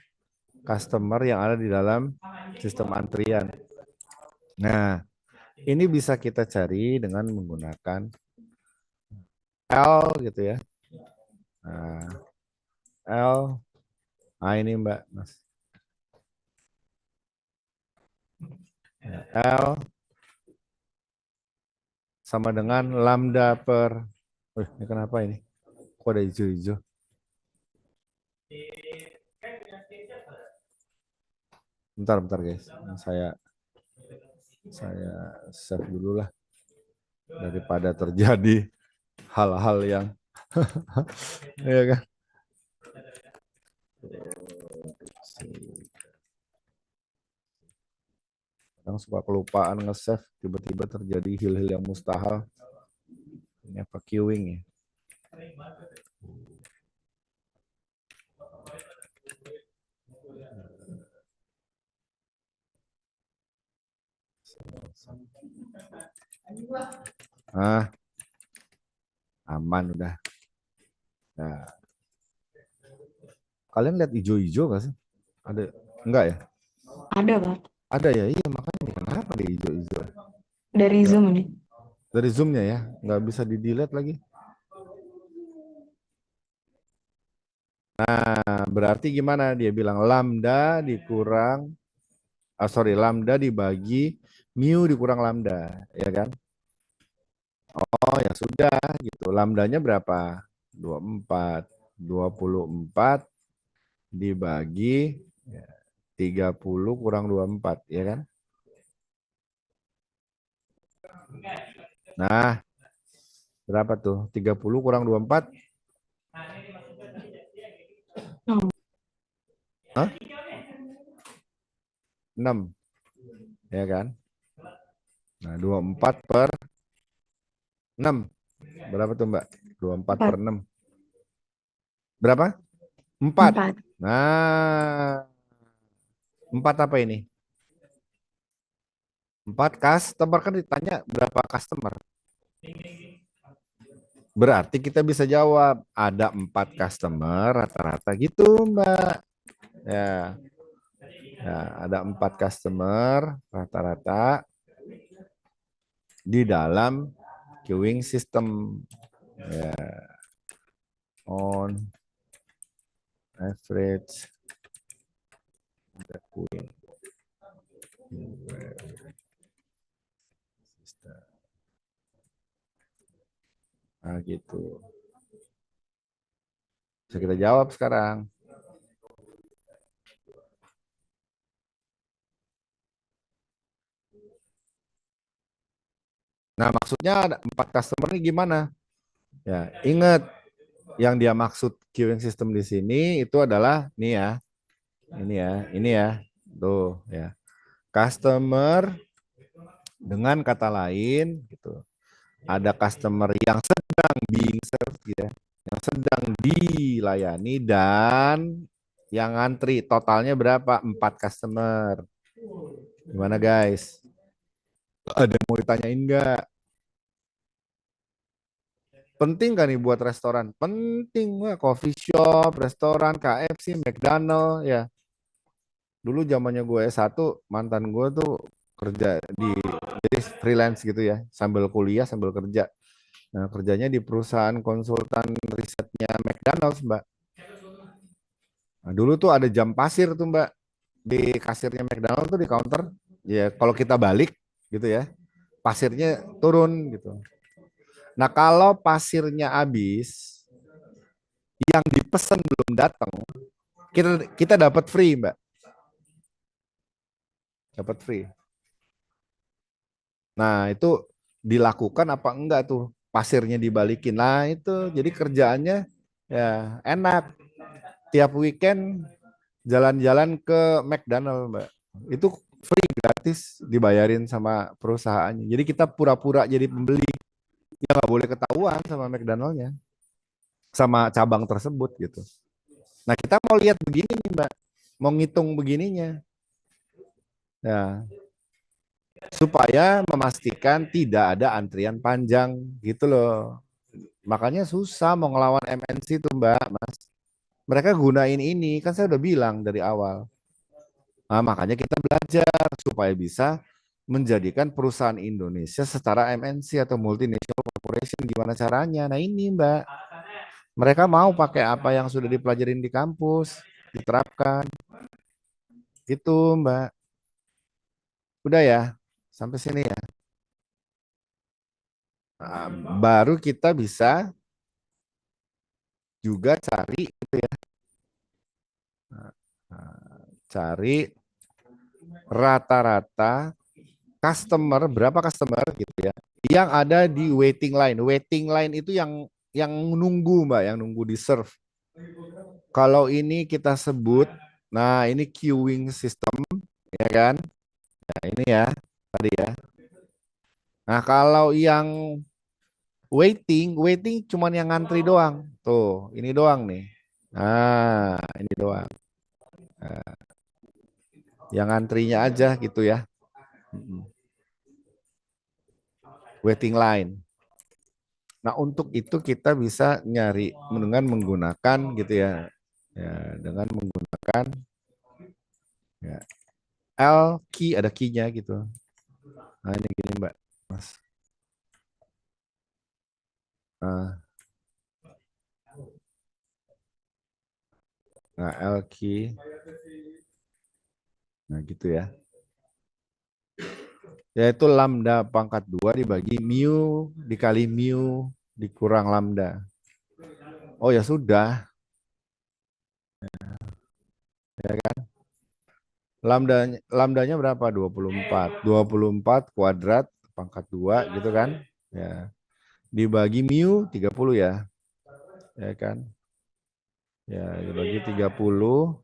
A: customer yang ada di dalam sistem antrian. Nah, ini bisa kita cari dengan menggunakan L gitu ya. Nah, L, nah ini Mbak, Mas. L sama dengan lambda per, ini kenapa ini? Kok ada hijau-hijau? Bentar guys, saya save dulu lah daripada terjadi hal-hal yang ya kan. Kadang suka kelupaan nge-save, tiba-tiba terjadi hal-hal yang mustahil. Ini apa queuing ya? Ah, aman udah. Nah, kalian lihat hijau-hijau nggak sih? Ada? Enggak ya?
B: Ada, Pak.
A: Ada ya? Iya makanya kenapa dia hijau-hijau?
B: Dari
A: Ya.
B: Zoom ini.
A: Dari zoomnya ya, nggak bisa di-delete lagi. Nah, berarti gimana? Dia bilang lambda dikurang, lambda dibagi mu dikurang lambda, ya kan? Oh ya sudah gitu. Lambdanya berapa? 24. 24 dibagi ya, 30 kurang 24, ya kan? Nah, berapa tuh? 30 kurang 24?
B: Hmm.
A: Hah? 6, ya kan? Nah, 24 per 6. Berapa tuh, Mbak? 24 per 6. Berapa? 4.
B: 4.
A: Nah, 4 apa ini? 4 customer, kan ditanya berapa customer. Berarti kita bisa jawab ada 4 customer rata-rata gitu, Mbak. Ya. Ya, ada 4 customer rata-rata di dalam queuing system. Ya, on average the queuing. Nah, gitu. Bisa kita jawab sekarang. Nah, maksudnya ada 4 customer ini gimana? Ya, ingat yang dia maksud queuing system di sini itu adalah nih ya. Ini ya. Tuh, ya. Customer dengan kata lain gitu. Ada customer yang sedang being served ya, yang sedang dilayani dan yang ngantri. Totalnya berapa? 4 customer. Gimana guys? Ada yang mau ditanyain nggak? Penting kan nih buat restoran? Penting, wah, coffee shop, restoran, KFC, McDonald ya. Dulu zamannya gue S1, mantan gue tuh kerja jadi freelance gitu ya, sambil kuliah sambil kerja. Nah, kerjanya di perusahaan konsultan risetnya McDonald's, Mbak. Nah, dulu tuh ada jam pasir tuh, Mbak. Di kasirnya McDonald's tuh di counter. Ya, kalau kita balik gitu ya, pasirnya turun gitu. Nah, kalau pasirnya habis, yang dipesan belum datang, kita dapat free, Mbak. Dapat free. Nah, itu dilakukan apa enggak tuh? Pasirnya dibalikin. Nah, itu jadi kerjaannya ya enak. Tiap weekend jalan-jalan ke McDonald, Mbak. Itu free gratis dibayarin sama perusahaannya. Jadi kita pura-pura jadi pembeli. Ya nggak boleh ketahuan sama McDonald-nya. Sama cabang tersebut gitu. Nah, kita mau lihat begini nih, Mbak. Mau ngitung begininya. Ya, supaya memastikan tidak ada antrian panjang gitu loh. Makanya susah mau ngelawan MNC tuh, Mbak, Mas. Mereka gunain ini, kan saya udah bilang dari awal. Nah, makanya kita belajar supaya bisa menjadikan perusahaan Indonesia setara MNC atau multinational corporation. Gimana caranya? Nah ini Mbak, mereka mau pakai apa yang sudah dipelajarin di kampus, diterapkan. Gitu Mbak. Udah ya, sampai sini ya. Nah, baru kita bisa juga cari gitu ya. Cari rata-rata customer, berapa customer gitu ya, yang ada di waiting line. Waiting line itu yang nunggu Mbak, yang nunggu di serve. Kalau ini kita sebut, nah ini queuing system, ya kan? Nah ini ya, tadi ya. Nah kalau yang waiting cuman yang ngantri doang. Tuh, ini doang nih. Nah, ini doang. Nah, yang ngantrinya aja gitu ya. Waiting line. Nah, untuk itu kita bisa nyari dengan menggunakan gitu ya. Ya, dengan menggunakan ya, L key, ada key-nya gitu. Nah, ini gini, Mbak. Mas. Nah, L key. Nah, gitu ya. Yaitu lambda pangkat 2 dibagi mu dikali mu dikurang lambda. Oh ya sudah, ya kan? Lambdanya berapa? 24. 24 kuadrat pangkat 2 gitu kan? Ya. Dibagi mu 30 ya. Ya kan? Ya, dibagi 30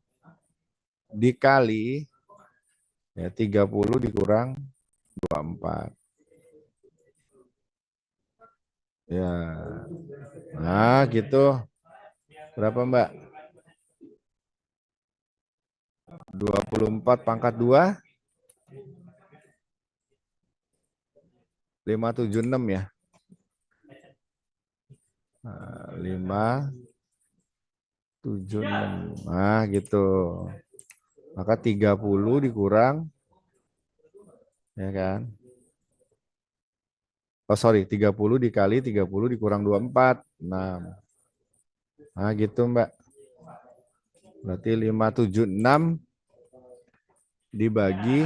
A: dikali ya 30 dikurang 24. Ya. Nah, gitu. Berapa, Mbak? 24 pangkat 2 576 ya. Nah, 576. Nah, gitu. Maka 30 dikurang ya kan? Oh, sorry, 30 dikali 30 dikurang 24, 6. Nah, gitu, Mbak. Berarti 576 dibagi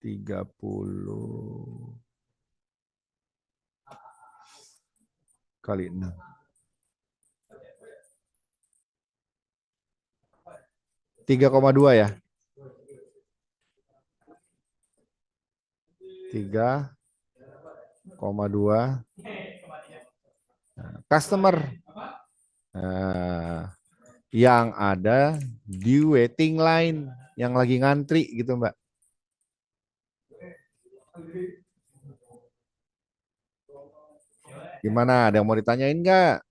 A: 30 kali 6. 3,2 ya. 3,2 customer yang ada di waiting line, yang lagi ngantri gitu Mbak. Gimana? Ada yang mau ditanyain nggak?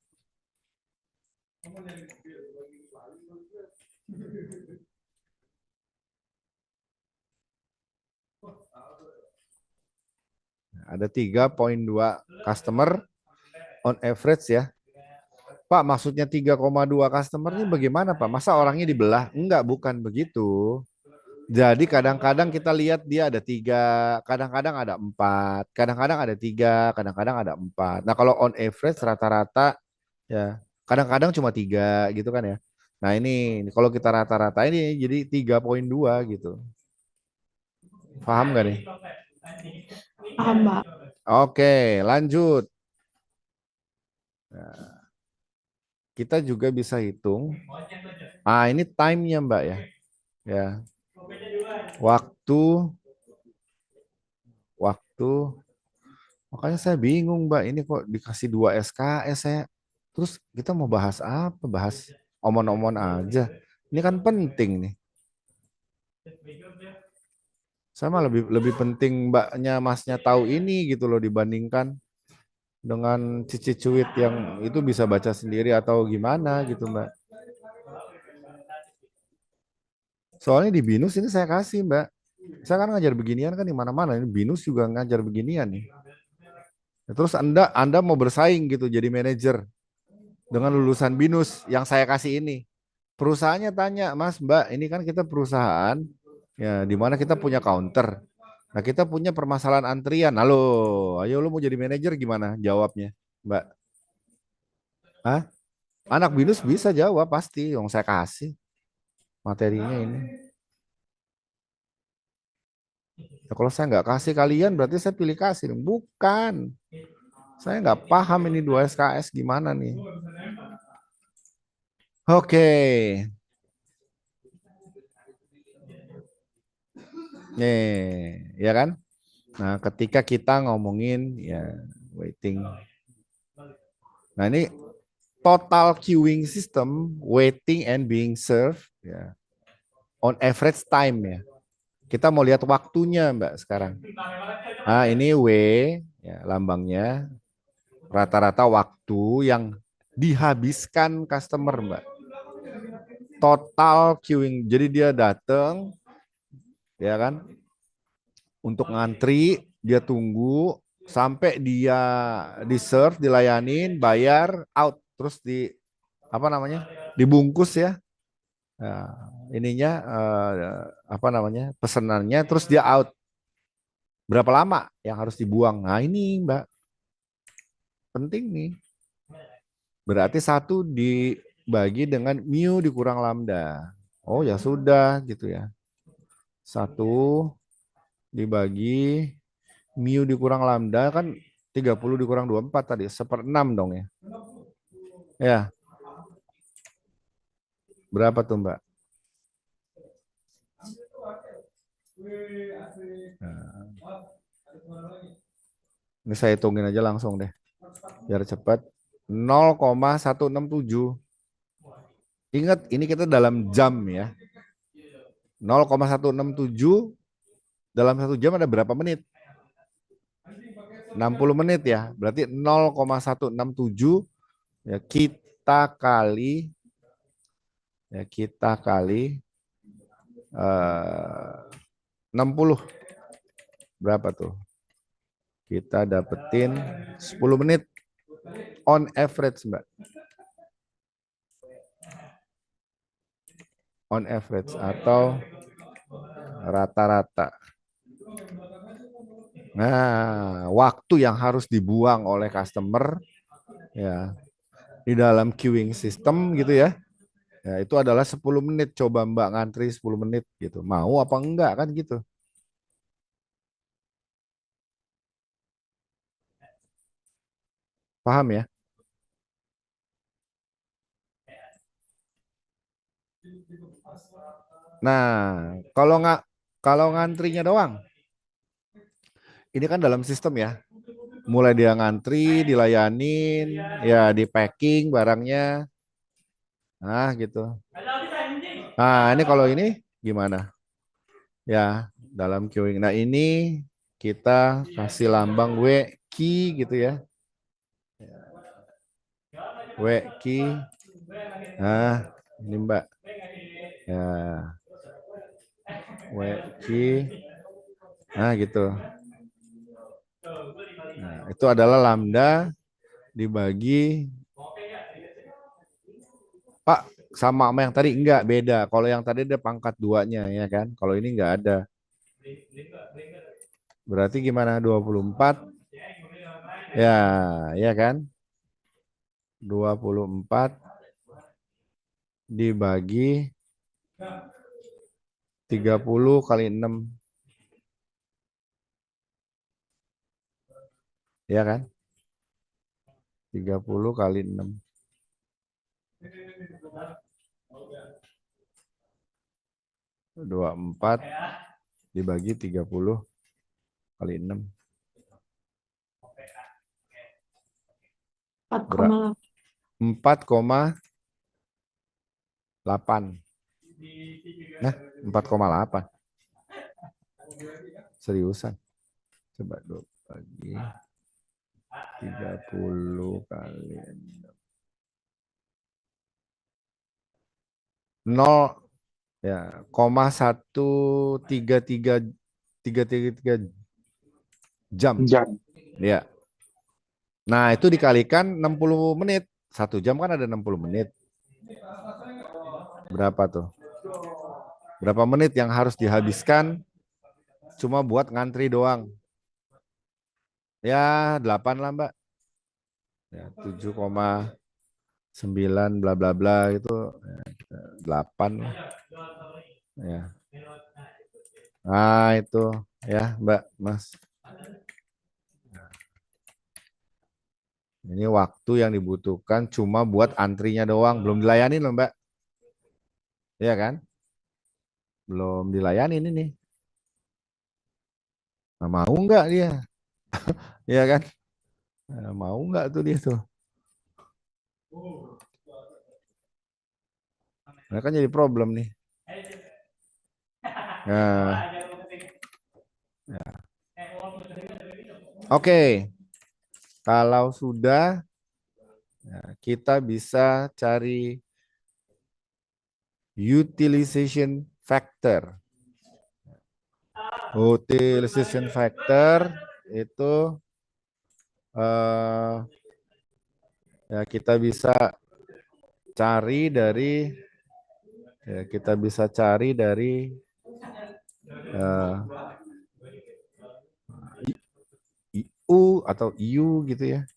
A: Ada 3,2 customer on average ya. Pak, maksudnya 3,2 customer ini bagaimana Pak? Masa orangnya dibelah? Enggak, bukan begitu. Jadi kadang-kadang kita lihat dia ada 3, kadang-kadang ada 4, kadang-kadang ada 3, kadang-kadang ada 4. Nah kalau on average rata-rata ya kadang-kadang cuma 3 gitu kan ya. Nah ini kalau kita rata-rata ini jadi 3,2 gitu. Paham nggak nih?
B: Paham, Mbak.
A: Oke, lanjut. Nah, kita juga bisa hitung. Ini time-nya Mbak ya. Ya. Waktu. Makanya saya bingung Mbak, ini kok dikasih 2 SKS saya. Terus kita mau bahas apa? Bahas omon-omon aja. Ini kan penting nih. Sama lebih penting Mbaknya Masnya tahu ini gitu loh dibandingkan dengan cici cuit yang itu bisa baca sendiri atau gimana gitu Mbak. Soalnya di BINUS ini saya kasih Mbak. Saya kan ngajar beginian kan di mana-mana. Ini BINUS juga ngajar beginian nih. Terus Anda mau bersaing gitu jadi manajer dengan lulusan BINUS yang saya kasih ini. Perusahaannya tanya, Mas, Mbak, ini kan kita perusahaan ya di mana kita punya counter. Nah, kita punya permasalahan antrian. Halo, ayo lu mau jadi manajer gimana? Jawabnya, Mbak. Hah? Anak BINUS bisa jawab pasti, yang saya kasih materinya ini. Ya, kalau saya nggak kasih kalian, berarti saya pilih kasih. Bukan. Saya nggak paham ini 2 SKS gimana nih. Oke. Nih, ya kan? Nah, ketika kita ngomongin ya waiting. Nah, ini total queuing system, waiting and being served ya. On average time ya. Kita mau lihat waktunya, Mbak, sekarang. Ini W ya lambangnya. Rata-rata waktu yang dihabiskan customer, Mbak. Total queuing. Jadi dia datang ya kan? Untuk ngantri, dia tunggu sampai dia di serve, dilayanin, bayar, out, terus apa namanya? Dibungkus ya. Nah, ininya apa namanya? Pesanannya terus dia out. Berapa lama yang harus dibuang? Nah, ini, Mbak. Penting nih. Berarti 1 dibagi dengan mu dikurang lambda. Oh, ya sudah gitu ya. 1 dibagi mu dikurang lambda kan 30 dikurang 24 tadi, 1/6 dong ya. Ya. Berapa tuh Mbak? Nah, ini saya hitungin aja langsung deh. Biar cepat. 0,167. Ingat, ini kita dalam jam ya. 0,167 dalam 1 jam ada berapa menit? 60 menit ya. Berarti 0,167 ya kita kali 60. Berapa tuh? Kita dapetin 10 menit on average, Mbak. On average atau rata-rata. Nah, waktu yang harus dibuang oleh customer ya di dalam queuing system gitu ya. Ya, itu adalah 10 menit. Coba Mbak ngantri 10 menit gitu. Mau apa enggak kan gitu. Paham ya? Nah, kalau ngantrinya doang, ini kan dalam sistem ya. Mulai dia ngantri, dilayanin, ya di packing barangnya, nah gitu. Nah ini kalau ini gimana? Ya dalam queuing. Nah ini kita kasih lambang W key gitu ya. W key. Nah ini Mbak. Ya W key. Nah gitu. Nah, itu adalah lambda dibagi. Pak, sama yang tadi enggak beda. Kalau yang tadi ada pangkat 2-nya ya kan. Kalau ini enggak ada. Berarti gimana? 24. Ya, ya kan? 24 dibagi 30 kali 6. Ya kan? 30 kali 6. 24 dibagi 30 kali 6. 4,8. Nah, 4,8. Seriusan. Coba bagi 30 kali 0 ya, 0,1333 jam. Ya. Nah, itu dikalikan 60 menit. 1 jam kan ada 60 menit. Berapa tuh? Berapa menit yang harus dihabiskan cuma buat ngantri doang? Ya, 8 lah, Mbak. Ya, 7,9 bla bla bla itu ya, 8 lah. Ya. Nah, itu ya, Mbak, Mas. Ini waktu yang dibutuhkan cuma buat antrinya doang, belum dilayani loh, Mbak. Iya kan? Belum dilayani ini. Nah, mau nggak dia? Iya kan? Nah, mau nggak tuh dia tuh? Nah, kan jadi problem nih. Nah, ya. Oke, kalau sudah ya, kita bisa cari utilization factor. Utilization factor itu ya kita bisa cari dari IU atau IU gitu ya.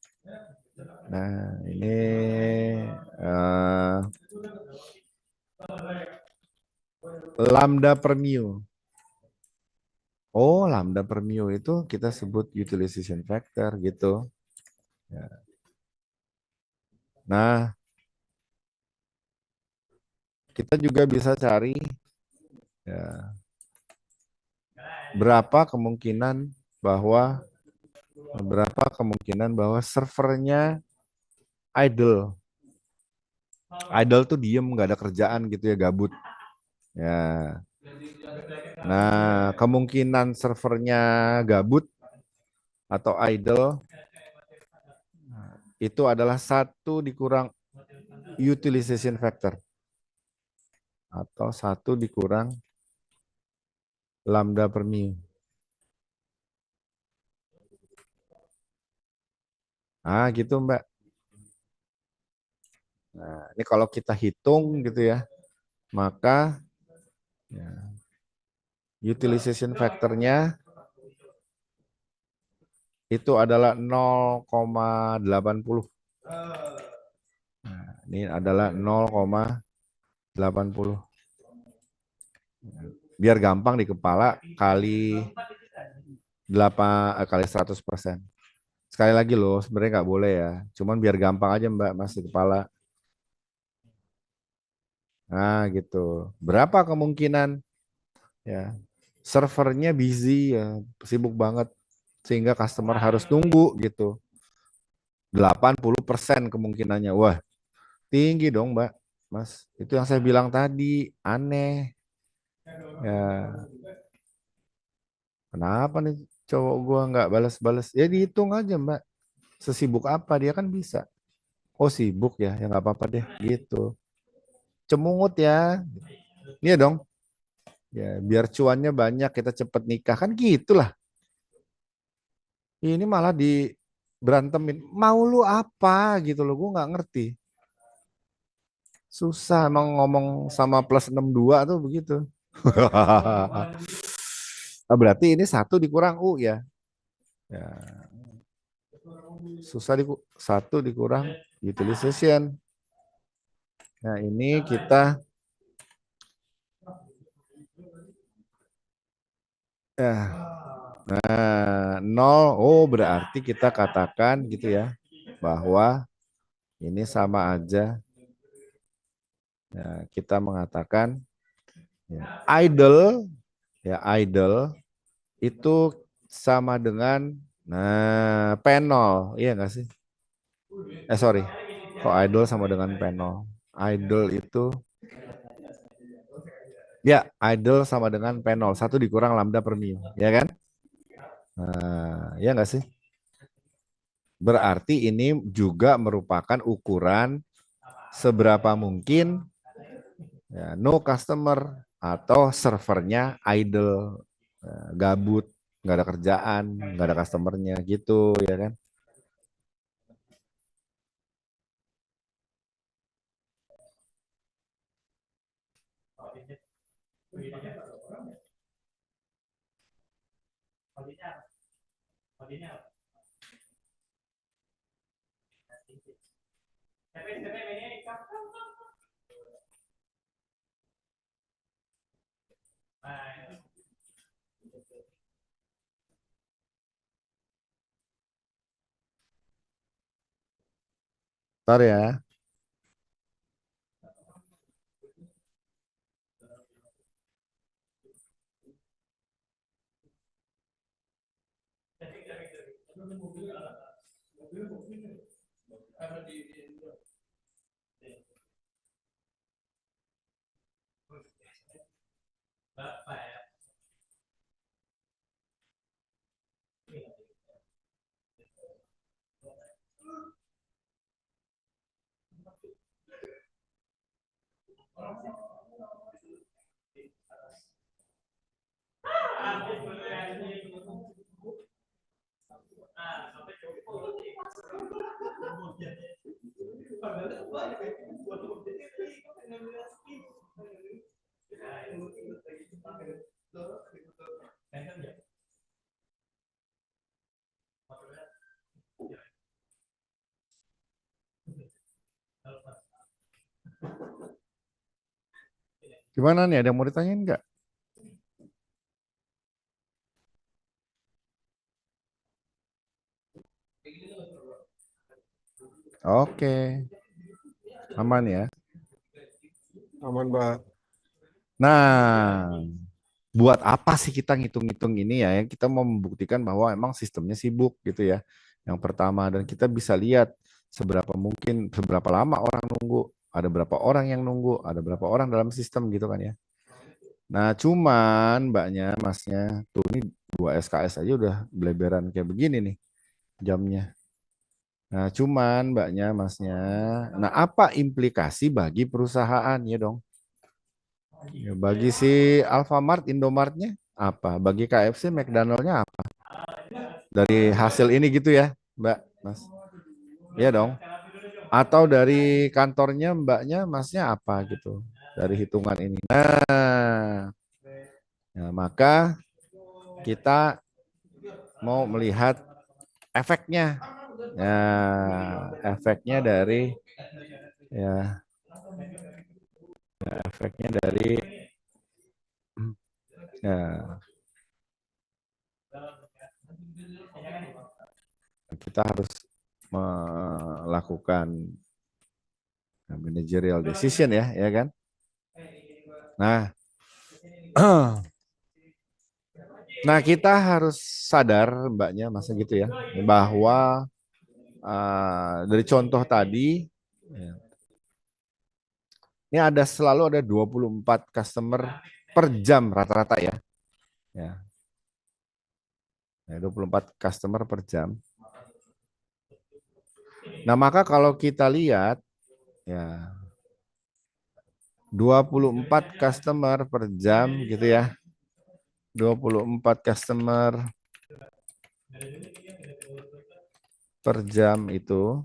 A: Nah ini lambda per mu. Oh, lambda per mu itu kita sebut utilization factor gitu. Ya. Nah, kita juga bisa cari ya, berapa kemungkinan bahwa servernya idle. Idle tuh diem, nggak ada kerjaan gitu ya, gabut. Ya. Nah, kemungkinan servernya gabut atau idle itu adalah 1 dikurang utilization factor atau 1 dikurang lambda per mu. Ah, gitu Mbak. Nah, ini kalau kita hitung gitu ya, maka ya, utilization factor-nya itu adalah 0,80. Nah, ini adalah 0,80. Biar gampang di kepala kali 8 kali 100%. Sekali lagi loh, sebenarnya nggak boleh ya. Cuman biar gampang aja Mbak, Mas di kepala. Nah, gitu. Berapa kemungkinan ya servernya busy ya, sibuk banget sehingga customer harus nunggu gitu. 80% kemungkinannya. Wah, tinggi dong, Mbak. Mas, itu yang saya bilang tadi, aneh. Ya, kenapa nih cowok gua nggak balas-balas? Ya dihitung aja, Mbak. Sesibuk apa dia kan bisa. Oh, sibuk ya, ya nggak apa-apa deh, gitu. Cemungut ya. Iya dong. Ya, biar cuannya banyak, kita cepet nikah kan gitulah. Ini malah di berantemin. Mau lu apa gitu loh, gue nggak ngerti. Susah emang ngomong sama plus 62 tuh begitu. Berarti ini satu dikurang U ya. Ya, susah satu dikurang utilization. Nah, ini kita ya. Nah, nol. Oh, berarti kita katakan gitu ya bahwa ini sama aja. Ya, kita mengatakan ya, idle itu sama dengan penol, iya nggak sih? Sorry, kok idle sama dengan penol? Idle itu ya idle sama dengan penol, satu dikurang lambda per mu, ya kan? Nah, ya nggak sih? Berarti ini juga merupakan ukuran seberapa mungkin ya, no customer atau servernya idle, gabut, nggak ada kerjaan, nggak ada customernya gitu, ya kan? Ntar ya. Gimana nih? Ada yang mau ditanyain nggak? Oke, aman ya.
E: Aman, Mbak.
A: Nah, buat apa sih kita ngitung-ngitung ini ya? Yang kita mau membuktikan bahwa emang sistemnya sibuk gitu ya. Yang pertama, dan kita bisa lihat seberapa lama orang nunggu, ada berapa orang yang nunggu, ada berapa orang dalam sistem gitu kan ya. Nah, cuman mbaknya, masnya, tuh ini 2 SKS aja udah beleberan kayak begini nih jamnya. Nah, cuman mbaknya, masnya, nah apa implikasi bagi perusahaan ya dong? Ya, bagi si Alfamart, Indomartnya apa? Bagi KFC, McDonald-nya apa? Dari hasil ini gitu ya, Mbak, Mas? Iya dong. Atau dari kantornya mbaknya, masnya apa gitu? Dari hitungan ini. Nah, maka kita mau melihat efeknya. Efeknya dari ya, efeknya dari ya, kita harus melakukan managerial decision ya kan? Nah, nah kita harus sadar mbaknya masa gitu ya, bahwa dari contoh tadi, ya, ini selalu ada 24 customer per jam rata-rata ya. Ya. 24 customer per jam. Nah, maka kalau kita lihat ya 24 customer per jam gitu ya. 24 customer per jam itu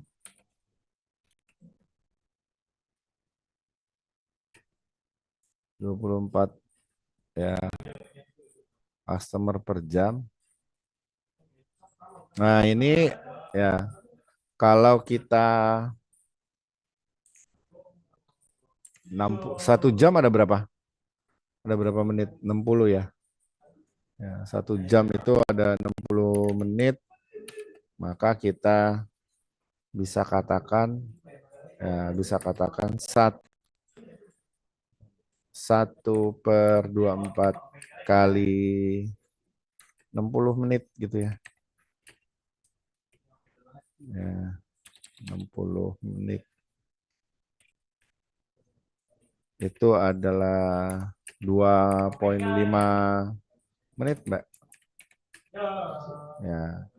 A: (24 ya customer per jam. Nah, ini ya kalau kita 1 jam ada berapa? Ada berapa menit? 60 ya. Ya, 1 jam itu ada 60 menit. Maka kita bisa katakan 1/24 kali 60 menit gitu ya. Ya, 60 menit. Itu adalah 2,5 menit, Mbak. Ya.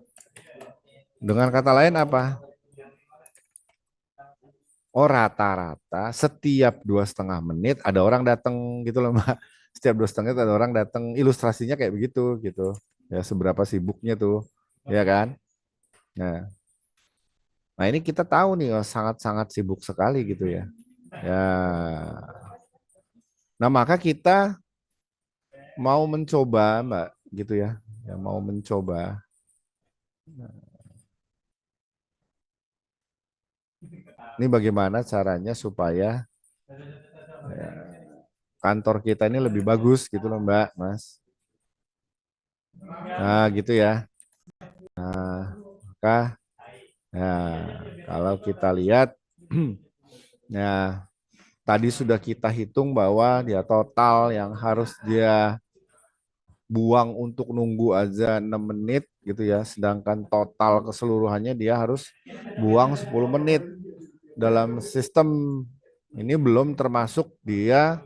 A: Dengan kata lain apa? Oh, rata-rata setiap 2,5 menit ada orang datang gitu loh, Mbak. Setiap 2,5 menit ada orang datang. Ilustrasinya kayak begitu gitu. Ya, seberapa sibuknya tuh, ya kan? Nah, ini kita tahu nih, sangat-sangat sibuk sekali gitu ya. Ya. Nah, maka kita mau mencoba, Mbak, gitu ya. Ya, mau mencoba. Ini bagaimana caranya supaya ya, kantor kita ini lebih bagus gitu loh, Mbak, Mas. Nah, gitu ya. Nah, maka kalau kita lihat ya tadi sudah kita hitung bahwa dia total yang harus dia buang untuk nunggu aja 6 menit gitu ya, sedangkan total keseluruhannya dia harus buang 10 menit dalam sistem ini, belum termasuk dia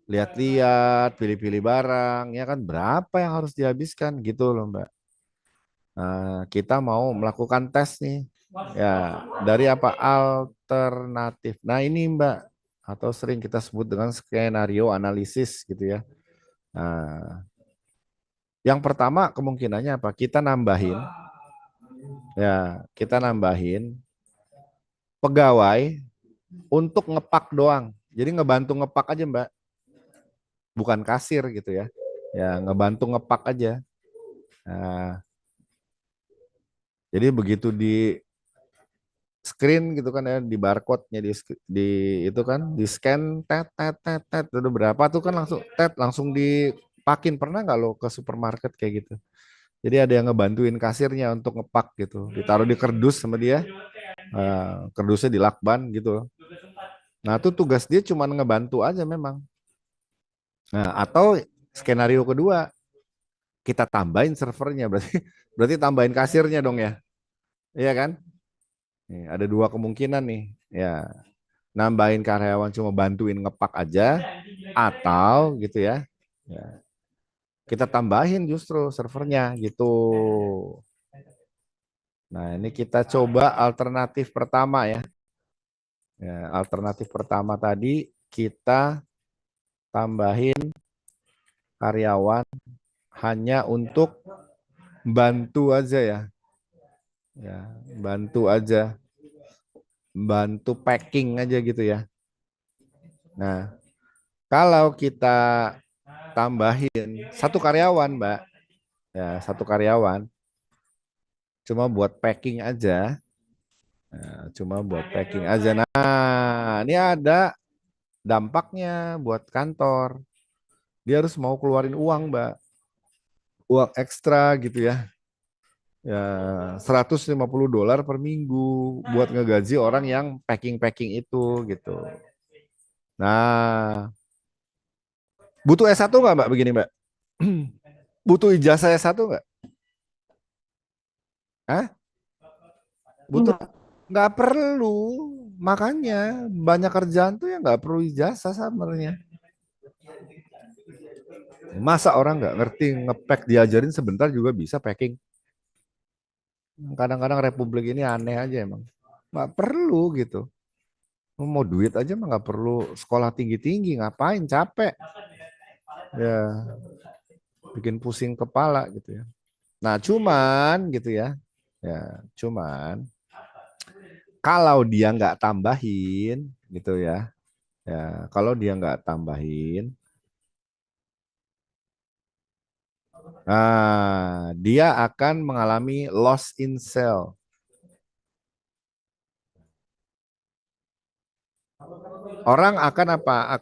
A: lihat-lihat, pilih-pilih barang, ya kan, berapa yang harus dihabiskan gitu loh, Mbak. Nah, kita mau melakukan tes nih, ya dari apa? Alternatif. Nah, ini Mbak, atau sering kita sebut dengan skenario analisis gitu ya. Nah, yang pertama kemungkinannya apa? Kita nambahin pegawai untuk ngepak doang. Jadi ngebantu ngepak aja, Mbak. Bukan kasir gitu ya. Ya, ngebantu ngepak aja. Nah, jadi begitu di screen gitu kan ya, di barcode-nya di itu kan, di scan tet tet tet tet, udah berapa tuh kan langsung dipakin. Pernah nggak lo ke supermarket kayak gitu? Jadi ada yang ngebantuin kasirnya untuk ngepak gitu, ditaruh di kardus sama dia, kardusnya dilakban gitu. Nah, itu tugas dia cuma ngebantu aja memang. Nah, atau skenario kedua, kita tambahin servernya, berarti tambahin kasirnya dong ya. Iya kan? Nih, ada 2 kemungkinan nih. Ya, nambahin karyawan cuma bantuin ngepak aja, atau gitu ya. Ya, kita tambahin justru servernya gitu. Nah, ini kita coba alternatif pertama ya. Ya, alternatif pertama tadi kita tambahin karyawan hanya untuk bantu aja ya. Ya, bantu aja. Bantu packing aja gitu ya. Nah, kalau kita tambahin 1 karyawan, Mbak. Ya, 1 karyawan. Cuma buat packing aja. Nah, ini ada dampaknya buat kantor. Dia harus mau keluarin uang, Mbak. Uang ekstra gitu ya. Ya, $150 per minggu buat ngegaji orang yang packing-packing itu gitu. Nah, butuh S1 nggak Mbak begini Mbak? Butuh ijazah S1 nggak? Hah? Butuh?
B: Enggak.
A: Nggak perlu. Makanya banyak kerjaan tuh ya nggak perlu ijazah sebenarnya. Masa orang nggak ngerti ngepack diajarin sebentar juga bisa packing? Kadang-kadang Republik ini aneh aja emang. Nggak perlu gitu. Mau duit aja mah nggak perlu sekolah tinggi-tinggi. Ngapain? Capek. Ya, bikin pusing kepala gitu ya. Nah, cuman gitu ya. Ya, cuman kalau dia nggak tambahin gitu ya. Ya, kalau dia nggak tambahin, dia akan mengalami loss in sale. Orang akan apa?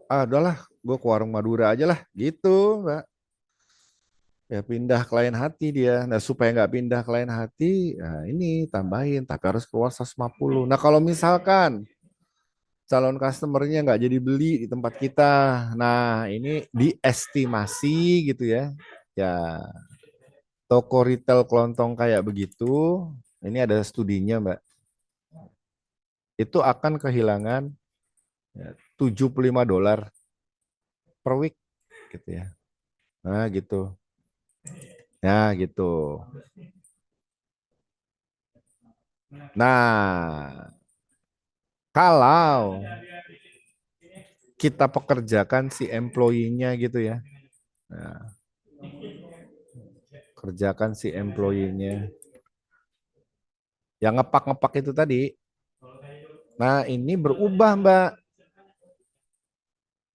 A: Udahlah, gue ke warung Madura aja lah, gitu, Mbak. Ya pindah ke lain hati dia. Nah supaya nggak pindah ke lain hati, nah ini tambahin, tapi harus keluar 150. Nah kalau misalkan calon customernya nggak jadi beli di tempat kita, nah ini diestimasi gitu ya. Ya toko retail kelontong kayak begitu, ini ada studinya Mbak, itu akan kehilangan ya, $75 per week gitu ya. Nah gitu. Ya gitu. Nah, kalau kita pekerjakan si employee-nya gitu ya. Nah, kerjakan si employee-nya. Yang ngepak-ngepak itu tadi. Nah, ini berubah, Mbak.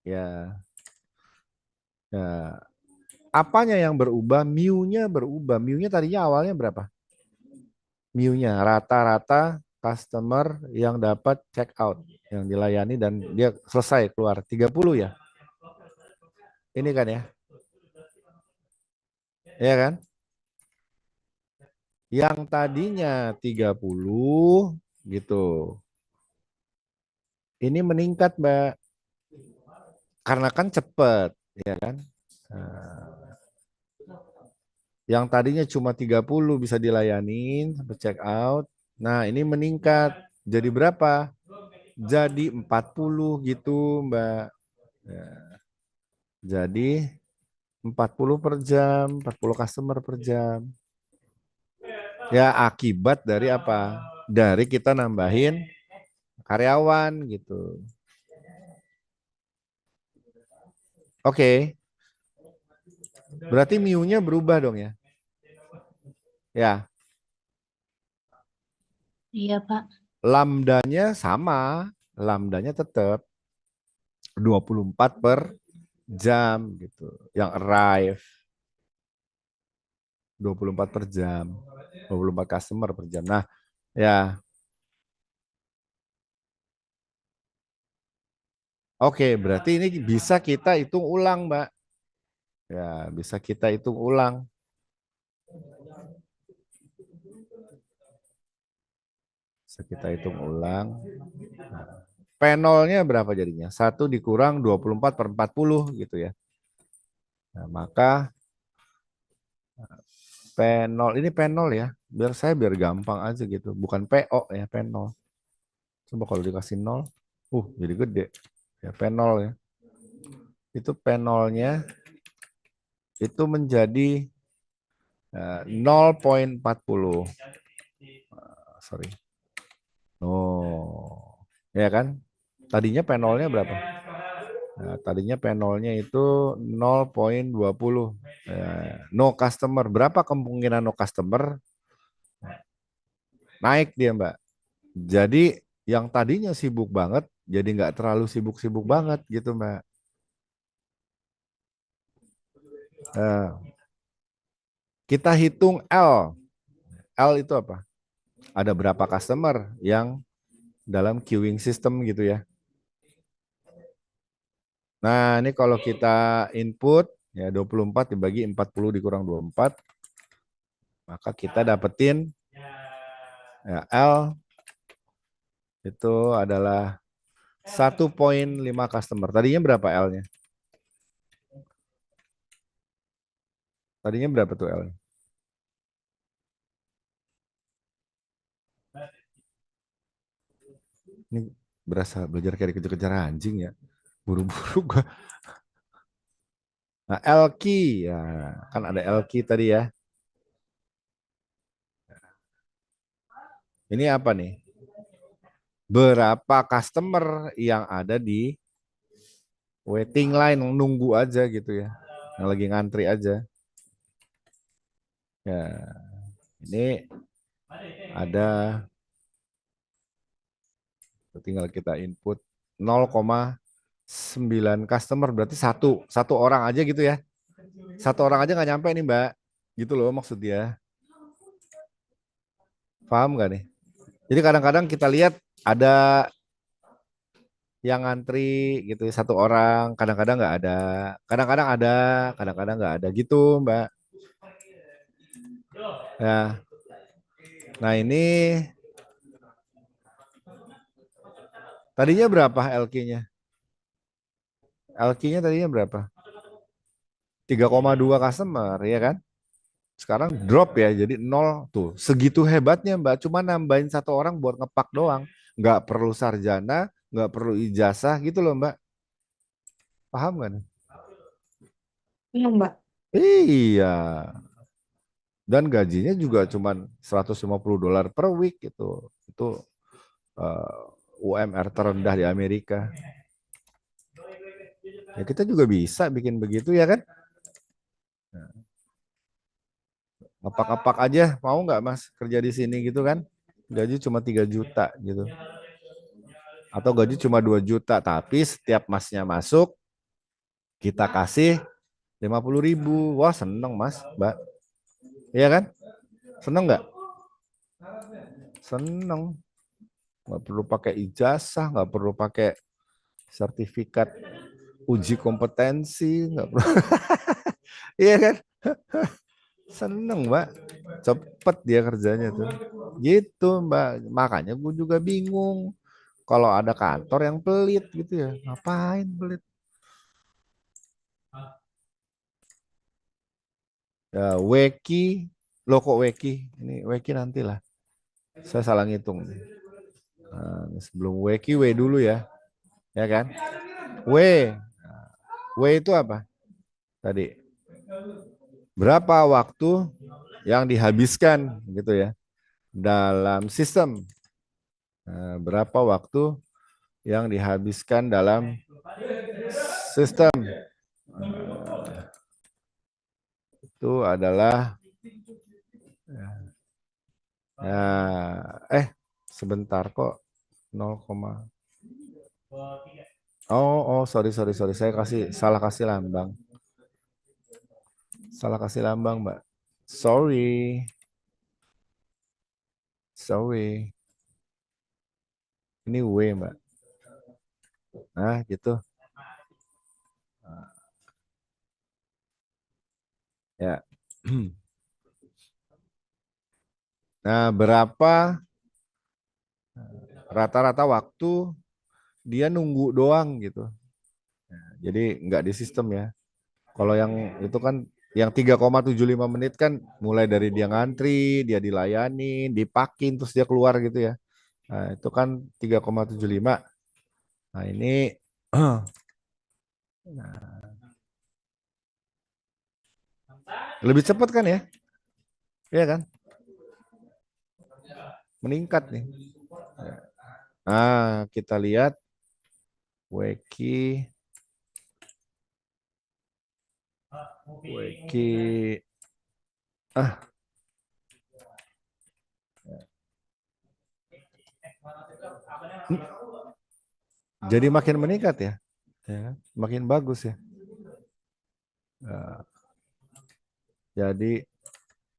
A: Ya. Ya. Apanya yang berubah? Mu-nya berubah. Mu-nya tadinya awalnya berapa? Mu-nya rata-rata customer yang dapat check out, yang dilayani dan dia selesai keluar 30 ya. Ini kan ya. Iya kan? Yang tadinya 30 gitu. Ini meningkat, Mbak. Karena kan cepet, ya kan? Nah, yang tadinya cuma 30 bisa dilayanin sampai check out. Nah, ini meningkat jadi berapa? Jadi 40 gitu, Mbak. Ya, jadi 40 per jam, 40 customer per jam. Ya, akibat dari apa? Dari kita nambahin karyawan gitu. Oke. Berarti mu-nya berubah dong ya? Ya,
B: Iya, Pak.
A: lambdanya sama, lambdanya tetap 24 per jam gitu. Yang arrive 24 per jam. 24 customer per jam. Nah, ya. Oke, berarti ini bisa kita hitung ulang, Mbak. Ya, bisa kita hitung ulang. Bisa kita hitung ulang. Penolnya berapa jadinya? 1 dikurang 24 per 40 gitu ya. Nah, maka P0 ini P0 ya. Biar gampang aja gitu. Bukan PO ya, P0. Coba kalau dikasih 0, jadi gede. Ya P0 ya. Itu P0-nya itu menjadi 0,40. Sorry. Oh. Ya kan? Tadinya P0-nya berapa? Nah, tadinya P0-nya itu 0,20. No customer. Berapa kemungkinan no customer? Naik dia, Mbak. Jadi yang tadinya sibuk banget, jadi nggak terlalu sibuk-sibuk banget gitu, Mbak. Nah, kita hitung L. L itu apa? Ada berapa customer yang dalam queuing system gitu ya. Nah, ini kalau kita input ya 24 dibagi 40 dikurang 24. Maka kita dapetin ya, L itu adalah 1,5 customer. Tadinya berapa L-nya? Tadinya berapa tuh L-nya? Ini berasa belajar kayak dikejar-kejar anjing ya. Buru-buru gua. Nah, L-key ya, kan ada L-key tadi ya. Ini apa nih? Berapa customer yang ada di waiting line, nunggu aja gitu ya. Yang lagi ngantri aja. Ya, ini ada tinggal kita input 0,9 customer, berarti satu orang aja gitu ya. Satu orang aja nggak nyampe nih Mbak. Gitu loh maksud dia. Paham nggak nih? Jadi kadang-kadang kita lihat ada yang ngantri gitu satu orang, kadang-kadang nggak ada, kadang-kadang ada, kadang-kadang nggak ada gitu Mbak. Ya, nah ini tadinya berapa LQ-nya? LQ-nya tadinya berapa? 3,2 customer ya kan? Sekarang drop ya jadi nol tuh. Segitu hebatnya Mbak, cuma nambahin satu orang buat ngepak doang. Nggak perlu sarjana, nggak perlu ijazah gitu loh Mbak. Paham kan?
B: Iya, Mbak.
A: Iya. Dan gajinya juga cuma $150 per week gitu. Itu UMR terendah di Amerika. Ya kita juga bisa bikin begitu ya kan? Ngepak-ngepak aja mau nggak Mas kerja di sini gitu kan? Gaji cuma 3 juta gitu. Atau gaji cuma 2 juta tapi setiap Masnya masuk kita kasih 50.000. Wah seneng Mas, Mbak. Iya kan? Seneng nggak? Seneng. Nggak perlu pakai ijazah, nggak perlu pakai sertifikat uji kompetensi, nggak perlu. Iya kan? Seneng Mbak. Cepet dia kerjanya tuh. Gitu Mbak. Makanya gue juga bingung. Kalau ada kantor yang pelit gitu ya. Ngapain pelit? Ya, Weki. Loh kok Weki? Ini Weki nantilah. Saya salah ngitung. Nah, sebelum Weki, W dulu ya. Ya kan? W. W itu apa? Tadi. Berapa waktu yang dihabiskan gitu ya dalam sistem? Nah, berapa waktu yang dihabiskan dalam sistem? Itu adalah ya, sebentar kok 0, oh sorry saya kasih lambang. Salah kasih lambang, Mbak. Sorry. Ini W, Mbak. Nah, gitu. Ya. Nah, berapa rata-rata waktu dia nunggu doang gitu. Jadi nggak di sistem ya. Kalau yang itu kan yang 3,75 menit kan mulai dari dia ngantri, dia dilayani, dipakin, terus dia keluar gitu ya. Nah, itu kan 3,75. Nah, ini lebih cepat kan ya? Iya kan? Meningkat nih. Nah, kita lihat Weki ah jadi makin meningkat ya. Ya, makin bagus ya. Nah, jadi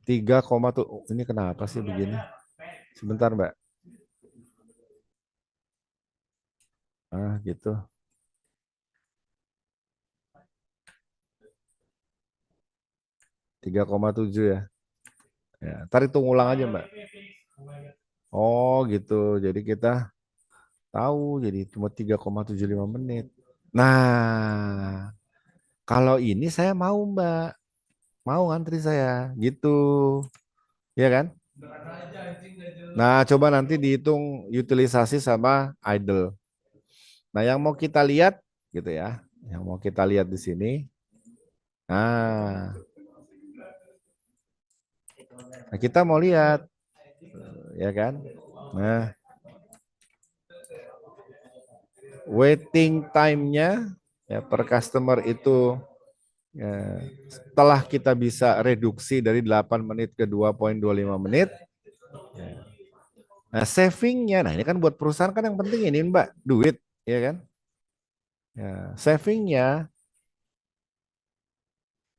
A: 3, tuh ini kenapa sih begini? Sebentar, Mbak. Ah, gitu. 3,7 ya. Ya, ntar hitung ulang aja, Mbak. Oh, gitu. Jadi kita tahu jadi cuma 3,75 menit. Nah, kalau ini saya mau, Mbak. Mau antri saya, gitu. Ya kan? Nah, coba nanti dihitung utilisasi sama idle. Nah, yang mau kita lihat gitu ya. Yang mau kita lihat di sini. Nah, kita mau lihat ya kan? Nah, waiting time-nya ya per customer itu ya, setelah kita bisa reduksi dari 8 menit ke 2,25 menit. Ya. Nah, savingnya, nah ini kan buat perusahaan kan yang penting ini Mbak, duit, ya kan? Ya, savingnya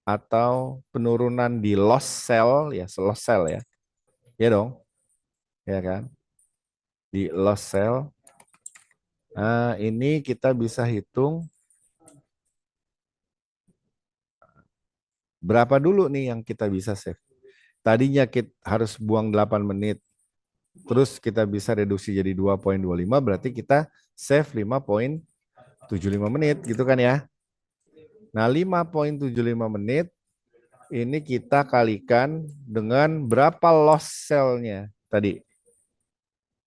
A: atau penurunan di loss sell, ya loss sell ya, ya dong, ya kan? Di loss sell, nah ini kita bisa hitung berapa dulu nih yang kita bisa save. Tadinya kita harus buang 8 menit, terus kita bisa reduksi jadi 2,25, berarti kita save 5,75 menit gitu kan ya. Nah 5,75 menit ini kita kalikan dengan berapa loss sell-nya tadi?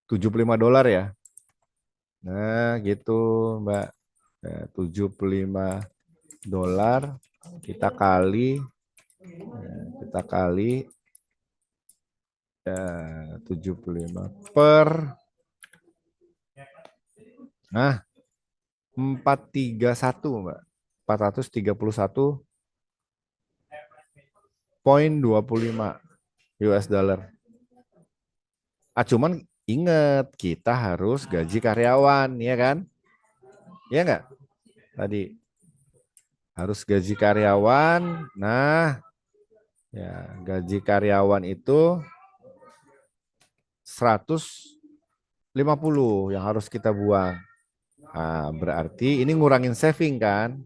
A: $75 ya. Nah gitu Mbak. Nah, $75 kita kali ya, 75 per 431 Mbak. 431,25 US dollar. Cuman ingat kita harus gaji karyawan ya kan? Ya enggak? Tadi harus gaji karyawan. Nah, ya gaji karyawan itu 150 yang harus kita buang. Nah, berarti ini ngurangin saving kan?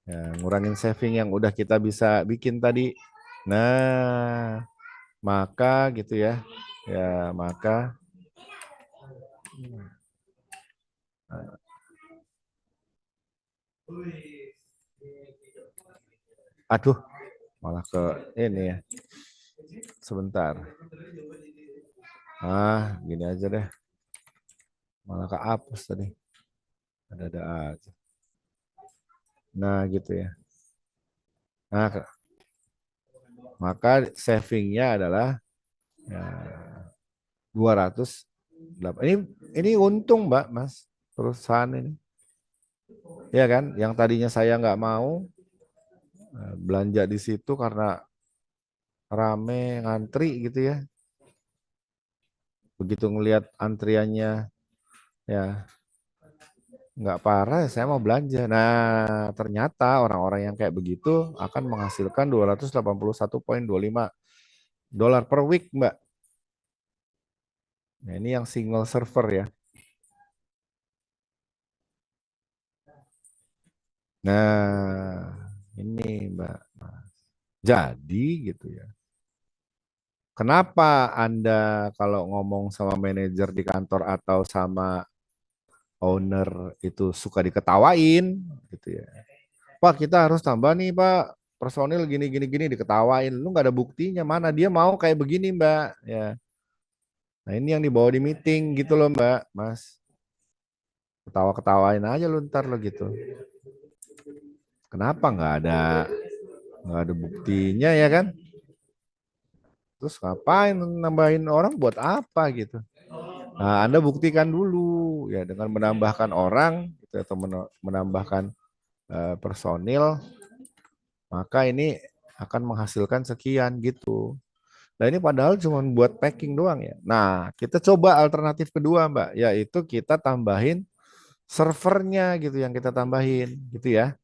A: Ya, ngurangin saving yang udah kita bisa bikin tadi. Nah, maka gitu ya. Ya, maka aduh, malah ke ini ya. Sebentar. Gini aja deh. Malah kehapus tadi. Ada aja. Nah, gitu ya. Nah, maka savingnya adalah ya, 200. Ini untung Mbak, Mas, perusahaan ini. Ya kan, yang tadinya saya nggak mau belanja di situ karena rame ngantri gitu ya. Begitu ngelihat antriannya ya nggak parah, saya mau belanja. Nah, ternyata orang-orang yang kayak begitu akan menghasilkan $281,25 per week, Mbak. Nah, ini yang single server ya. Nah, ini Mbak. Jadi gitu ya. Kenapa Anda kalau ngomong sama manajer di kantor atau sama owner itu suka diketawain gitu ya. Pak, kita harus tambah nih, Pak. Personil gini gini gini diketawain. Lu nggak ada buktinya, mana dia mau kayak begini, Mbak. Ya. Nah, ini yang dibawa di meeting gitu loh, Mbak, Mas. Ketawa-ketawain aja lu ntar lo gitu. Kenapa nggak ada buktinya ya kan? Terus ngapain nambahin orang buat apa gitu? Nah, Anda buktikan dulu ya dengan menambahkan orang gitu, atau menambahkan personil, maka ini akan menghasilkan sekian gitu. Nah ini padahal cuma buat packing doang ya. Nah kita coba alternatif kedua Mbak, yaitu kita tambahin servernya gitu yang kita tambahin gitu ya.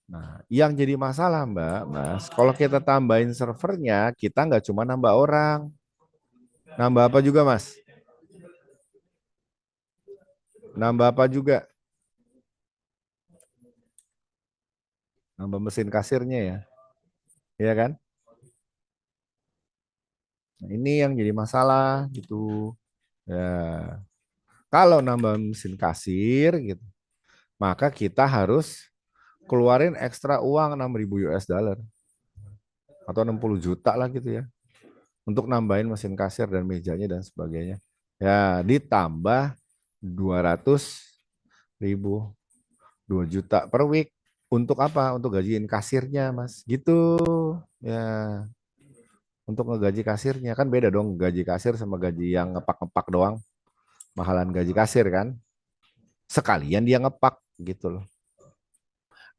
A: Nah yang jadi masalah Mbak, Mas, kalau kita tambahin servernya kita nggak cuma nambah orang, nambah apa juga Mas? Nambah apa juga? Nambah mesin kasirnya ya, iya kan? Nah, ini yang jadi masalah gitu. Ya, kalau nambah mesin kasir gitu, maka kita harus keluarin ekstra uang 6.000 US dollar atau 60 juta lah gitu ya untuk nambahin mesin kasir dan mejanya dan sebagainya. Ya, ditambah 200.000, 2 juta per week. Untuk apa? Untuk gajiin kasirnya, Mas. Gitu. Ya, untuk ngegaji kasirnya kan beda dong gaji kasir sama gaji yang ngepak-ngepak doang. Mahalan gaji kasir kan. Sekalian dia ngepak gitu loh.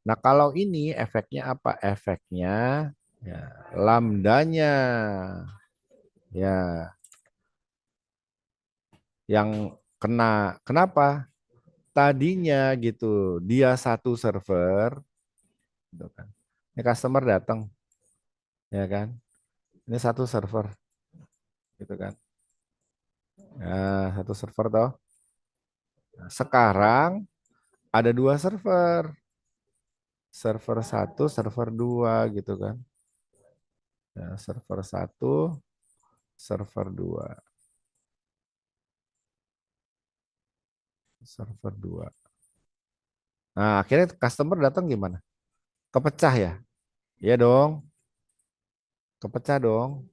A: Nah, kalau ini efeknya apa? Efeknya ya, lambdanya ya yang kena. Kenapa? Tadinya gitu, dia satu server, gitu kan. Ini customer datang, ya kan? Ini satu server, gitu kan? Nah, satu server toh. Nah, sekarang ada dua server satu, server dua, gitu kan? Nah, server satu, server dua, server dua. Nah, akhirnya customer datang gimana? Kepecah ya? Iya dong, kepecah dong.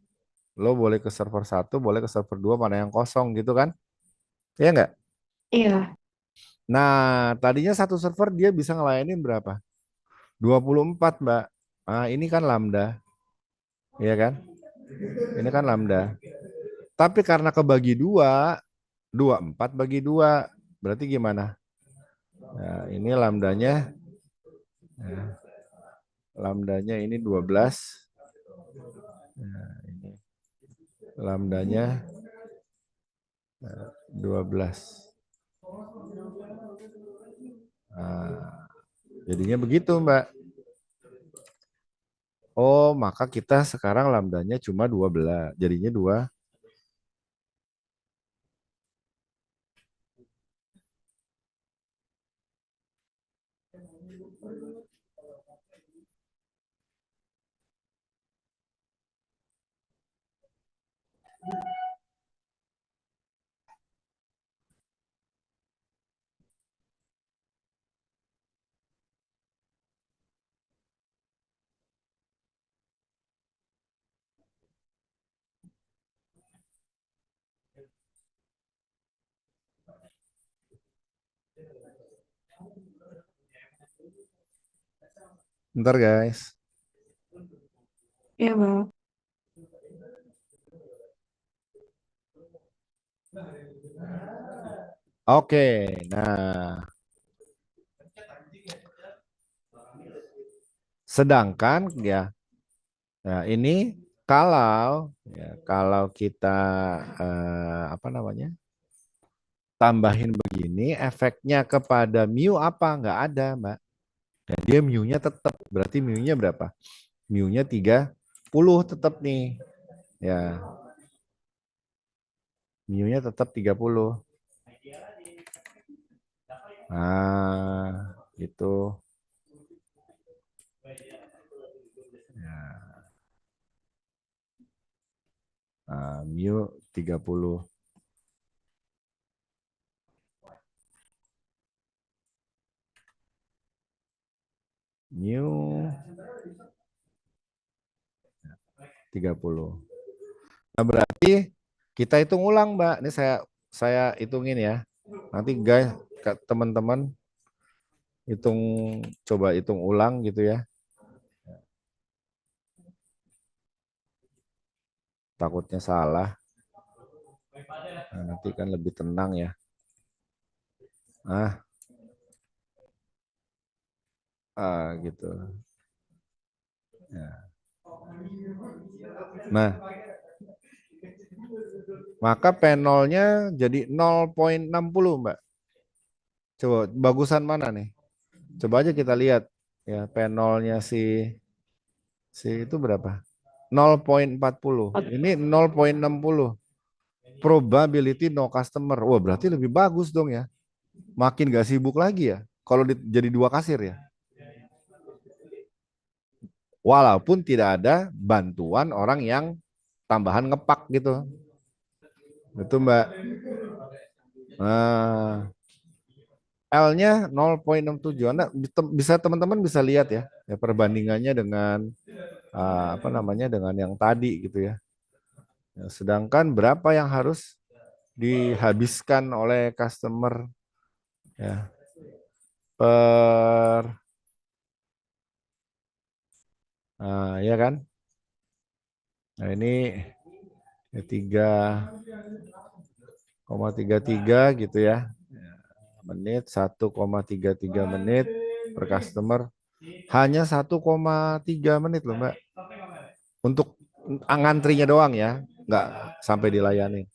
A: Lo boleh ke server satu, boleh ke server dua, mana yang kosong gitu kan? Iya nggak?
B: Iya.
A: Nah, tadinya satu server dia bisa ngelayanin berapa? 24, Mbak. Nah, ini kan Lambda. Iya kan? Ini kan Lambda. Tapi karena kebagi dua, 24 bagi dua, berarti gimana? Nah, ini Lambdanya, nah, Lambdanya ini 12. Nah, ini Lambdanya 12. Nah, jadinya begitu, Mbak. Oh, maka kita sekarang lambdanya cuma 12. Jadinya 2. Bentar, guys.
B: Iya, Bang.
A: Oke, nah, sedangkan ya, nah ini kalau kita apa namanya tambahin begini, efeknya kepada mu apa? Nggak ada, Mbak. Nah, dia mu-nya tetap, berarti mu-nya berapa? Mu-nya 30 tetap nih, ya. Mu-nya tetap 30. Nah, itu. Ya. Nah, mu 30. Mu 30. Nah, berarti kita hitung ulang, Mbak. Ini saya hitungin ya. Nanti guys, teman-teman hitung coba hitung ulang gitu ya. Takutnya salah. Nah, nanti kan lebih tenang ya. Gitu. Ya. Nah, maka penolnya jadi 0,60, Mbak. Coba bagusan mana nih? Coba aja kita lihat ya penolnya si itu berapa? 0,40. Ini 0,60. Probability no customer. Wah, berarti lebih bagus dong ya. Makin gak sibuk lagi ya. Kalau jadi dua kasir ya. Walaupun tidak ada bantuan orang yang tambahan ngepak gitu. Itu Mbak. Nah, L-nya 0,67. Anda bisa teman-teman bisa lihat ya, perbandingannya dengan apa namanya dengan yang tadi gitu ya. Sedangkan berapa yang harus dihabiskan oleh customer ya per ya kan? Nah ini 3,33 gitu ya. Menit 1,33 menit per customer. Hanya 1,3 menit loh Mbak. Untuk ngantrinya doang ya, nggak sampai dilayani.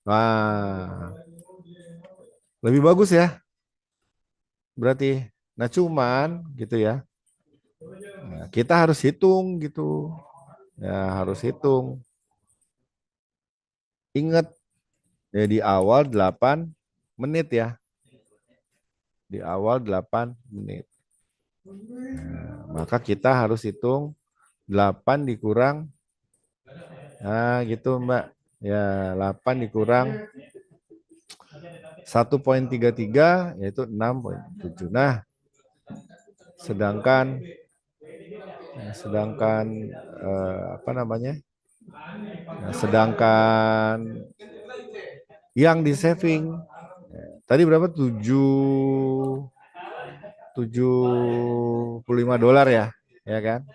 A: Wah, lebih bagus ya berarti. Nah cuman gitu ya, nah, kita harus hitung gitu. Ya harus hitung. Ingat ya di awal 8 menit ya. Di awal 8 menit. Nah, maka kita harus hitung 8 dikurang, nah gitu Mbak. Ya 8 dikurang 1,33 yaitu 6,7. Nah, sedangkan apa namanya? Nah, sedangkan yang di saving tadi berapa? 75 dolar ya, ya kan?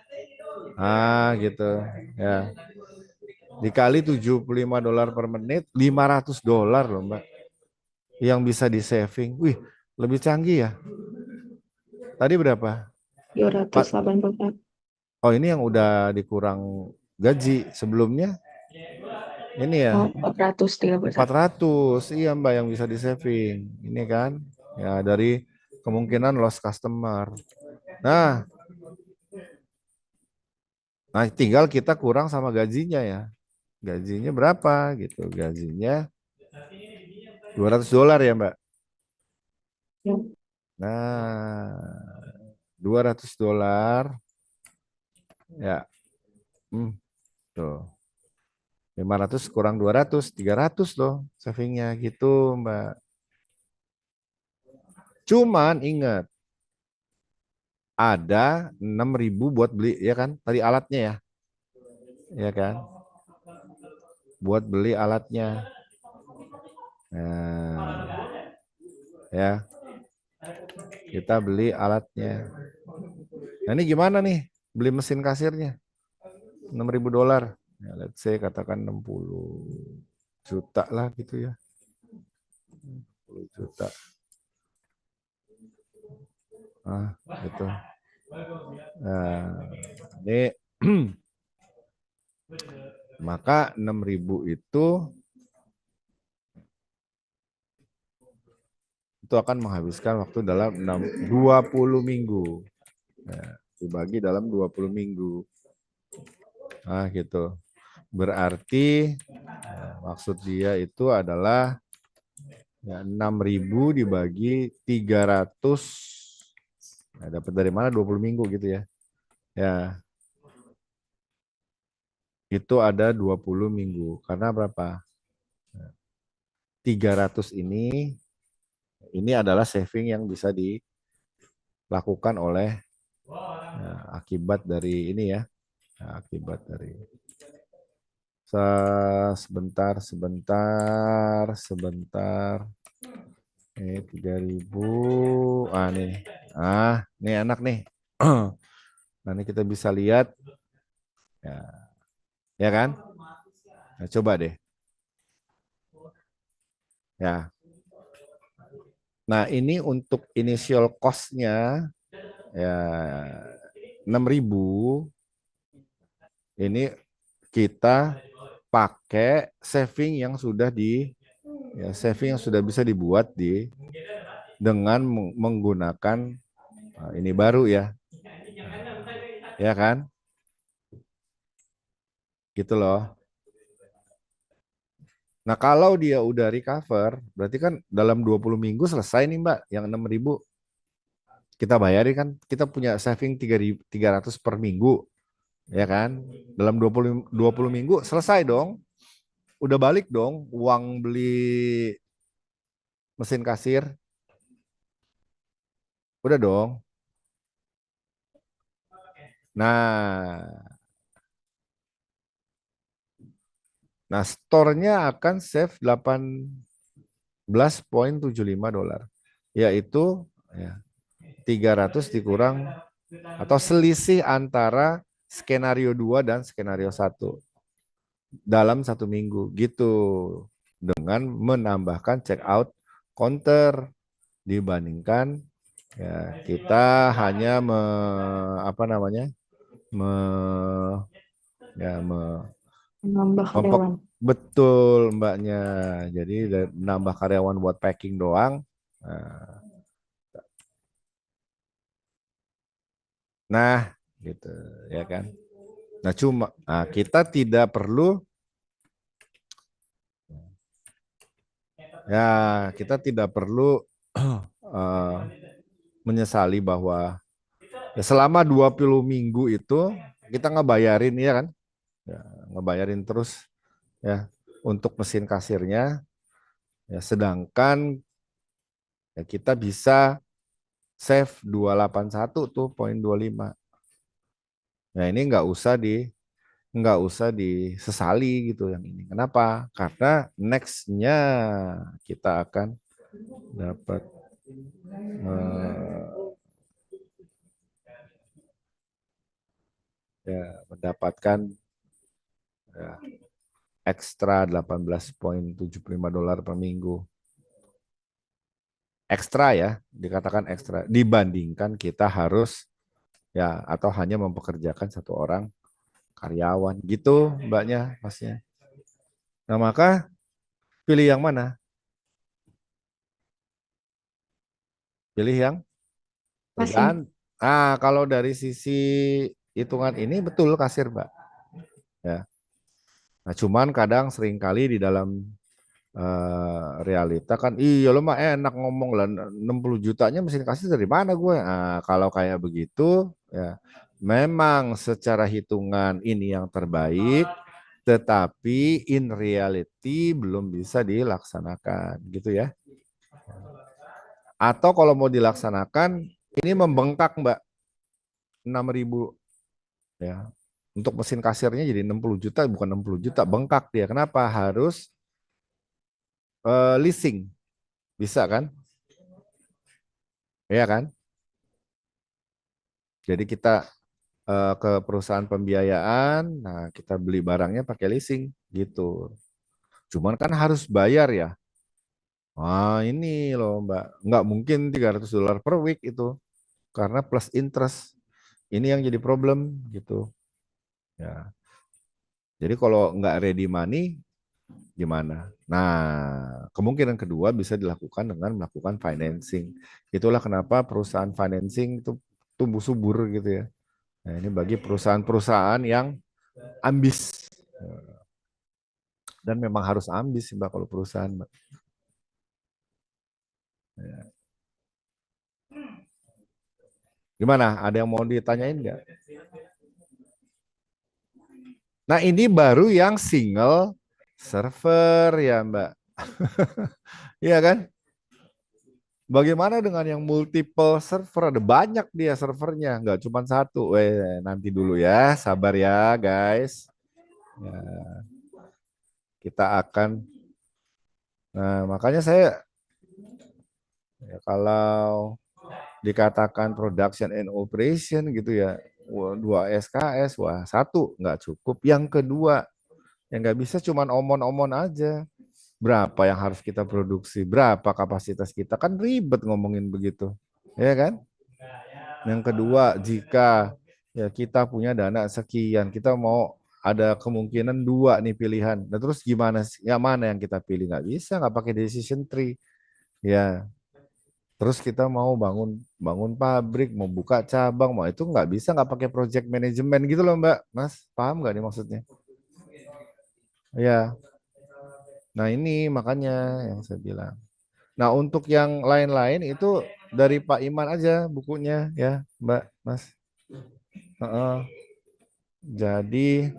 A: Gitu. Ya. Dikali 75 dolar per menit, 500 dolar loh, Mbak. Yang bisa di saving. Wih, lebih canggih ya. Tadi berapa?
B: 284.
A: Oh, ini yang udah dikurang gaji sebelumnya. Ini ya.
B: Oh, 431.
A: 400. Iya, Mbak, yang bisa di saving. Ini kan. Ya, dari kemungkinan lost customer. Nah, tinggal kita kurang sama gajinya ya. Gajinya berapa gitu? Gajinya 200 dolar ya, Mbak.
B: Ya.
A: Nah, 200 dolar ya. Tuh. 500 kurang 200, 300 loh savingnya gitu, Mbak. Cuman ingat, ada 6.000 buat beli, ya kan? Tadi alatnya ya. Ya kan? Buat beli alatnya. Nah, ya. Kita beli alatnya. Nah, ini gimana nih beli mesin kasirnya? 6.000 dolar. Ya, let's say katakan 60 juta lah gitu ya. 60 juta. Gitu. Nah, ini maka 6.000 itu akan menghabiskan waktu dalam 20 minggu. Ya, dibagi dalam 20 minggu. Nah, gitu. Berarti maksud dia itu adalah ya, 6.000 dibagi 300. Nah, dapat dari mana 20 minggu gitu ya. Ya. Itu ada 20 minggu. Karena berapa? 300 ini adalah saving yang bisa dilakukan oleh akibat dari ini ya. Akibat dari sebentar. Ini 3.000. Nih. Nih enak nih. Nanti kita bisa lihat. Ya kan? Nah, coba deh. Ya. Nah, ini untuk initial cost-nya ya 6.000. Ini kita pakai saving yang sudah saving yang sudah bisa dibuat dengan menggunakan ini baru ya. Ya kan? Gitu loh. Nah, kalau dia udah recover, berarti kan dalam 20 minggu selesai nih, Mbak, yang 6.000. Kita bayarin kan, kita punya saving 300 per minggu. Ya kan? Dalam 20 minggu selesai dong. Udah balik dong uang beli mesin kasir. Udah dong. Nah, store-nya akan save $18.75, yaitu ya, 300 dikurang atau selisih antara skenario 2 dan skenario 1 dalam 1 minggu gitu, dengan menambahkan check out counter dibandingkan ya kita hanya
B: Menambah karyawan.
A: betul mbaknya. Jadi nambah karyawan buat packing doang. Nah, gitu ya kan. Nah, kita tidak perlu menyesali bahwa ya, selama 20 minggu itu kita ngebayarin ya kan. Ya, ngebayarin terus ya untuk mesin kasirnya. Ya, sedangkan ya, kita bisa save 281 tuh 0,25. Nah, ini nggak usah disesali gitu yang ini. Kenapa? Karena next-nya kita akan dapat mendapatkan ya, ekstra $18.75 per minggu. Ekstra ya, dikatakan ekstra dibandingkan kita harus ya atau hanya mempekerjakan 1 orang karyawan gitu mbaknya, masnya. Nah, maka pilih yang mana? Pilih yang
B: Masih.
A: kalau dari sisi hitungan ini betul kasir, Mbak. Ya. Nah, cuman kadang seringkali di dalam realita kan, iya lo mah enak ngomong lah 60 jutanya mesin kasir dari mana gue? Nah, kalau kayak begitu ya memang secara hitungan ini yang terbaik, tetapi in reality belum bisa dilaksanakan gitu ya. Atau kalau mau dilaksanakan ini membengkak Mbak, 6.000 ya. Untuk mesin kasirnya jadi 60 juta, bukan 60 juta, bengkak dia. Kenapa? Harus leasing. Bisa kan? Iya kan? Jadi kita ke perusahaan pembiayaan, nah kita beli barangnya pakai leasing gitu. Cuman kan harus bayar ya. Wah ini loh Mbak, nggak mungkin $300 per week itu, karena plus interest. Ini yang jadi problem gitu. Ya. Jadi kalau nggak ready money, gimana? Nah, kemungkinan kedua bisa dilakukan dengan melakukan financing. Itulah kenapa perusahaan financing itu tumbuh subur gitu ya. Nah, ini bagi perusahaan-perusahaan yang ambis. Dan memang harus ambis sih Mbak kalau perusahaan, Mbak. Ya. Gimana? Ada yang mau ditanyain nggak? Nah, ini baru yang single server ya Mbak. Iya kan? Bagaimana dengan yang multiple server? Ada banyak dia servernya, nggak cuma satu. Nanti dulu ya, sabar ya guys. Ya, kita akan. Nah, makanya saya ya, kalau dikatakan production and operation gitu ya, 2 SKS, wah 1 nggak cukup. Yang kedua, yang nggak bisa cuma omon-omon aja. Berapa yang harus kita produksi, berapa kapasitas kita, kan ribet ngomongin begitu, ya kan? Yang kedua, jika ya kita punya dana sekian, kita mau ada kemungkinan 2 nih pilihan. Nah terus gimana? Yang mana yang kita pilih? Nggak bisa, nggak pakai decision tree. Ya, terus kita mau bangun pabrik, mau buka cabang, mau itu nggak bisa nggak pakai project management gitu loh Mbak. Mas, paham nggak nih maksudnya? Ya, nah ini makanya yang saya bilang. Nah untuk yang lain-lain itu dari Pak Iman aja bukunya ya Mbak, Mas. Heeh. Jadi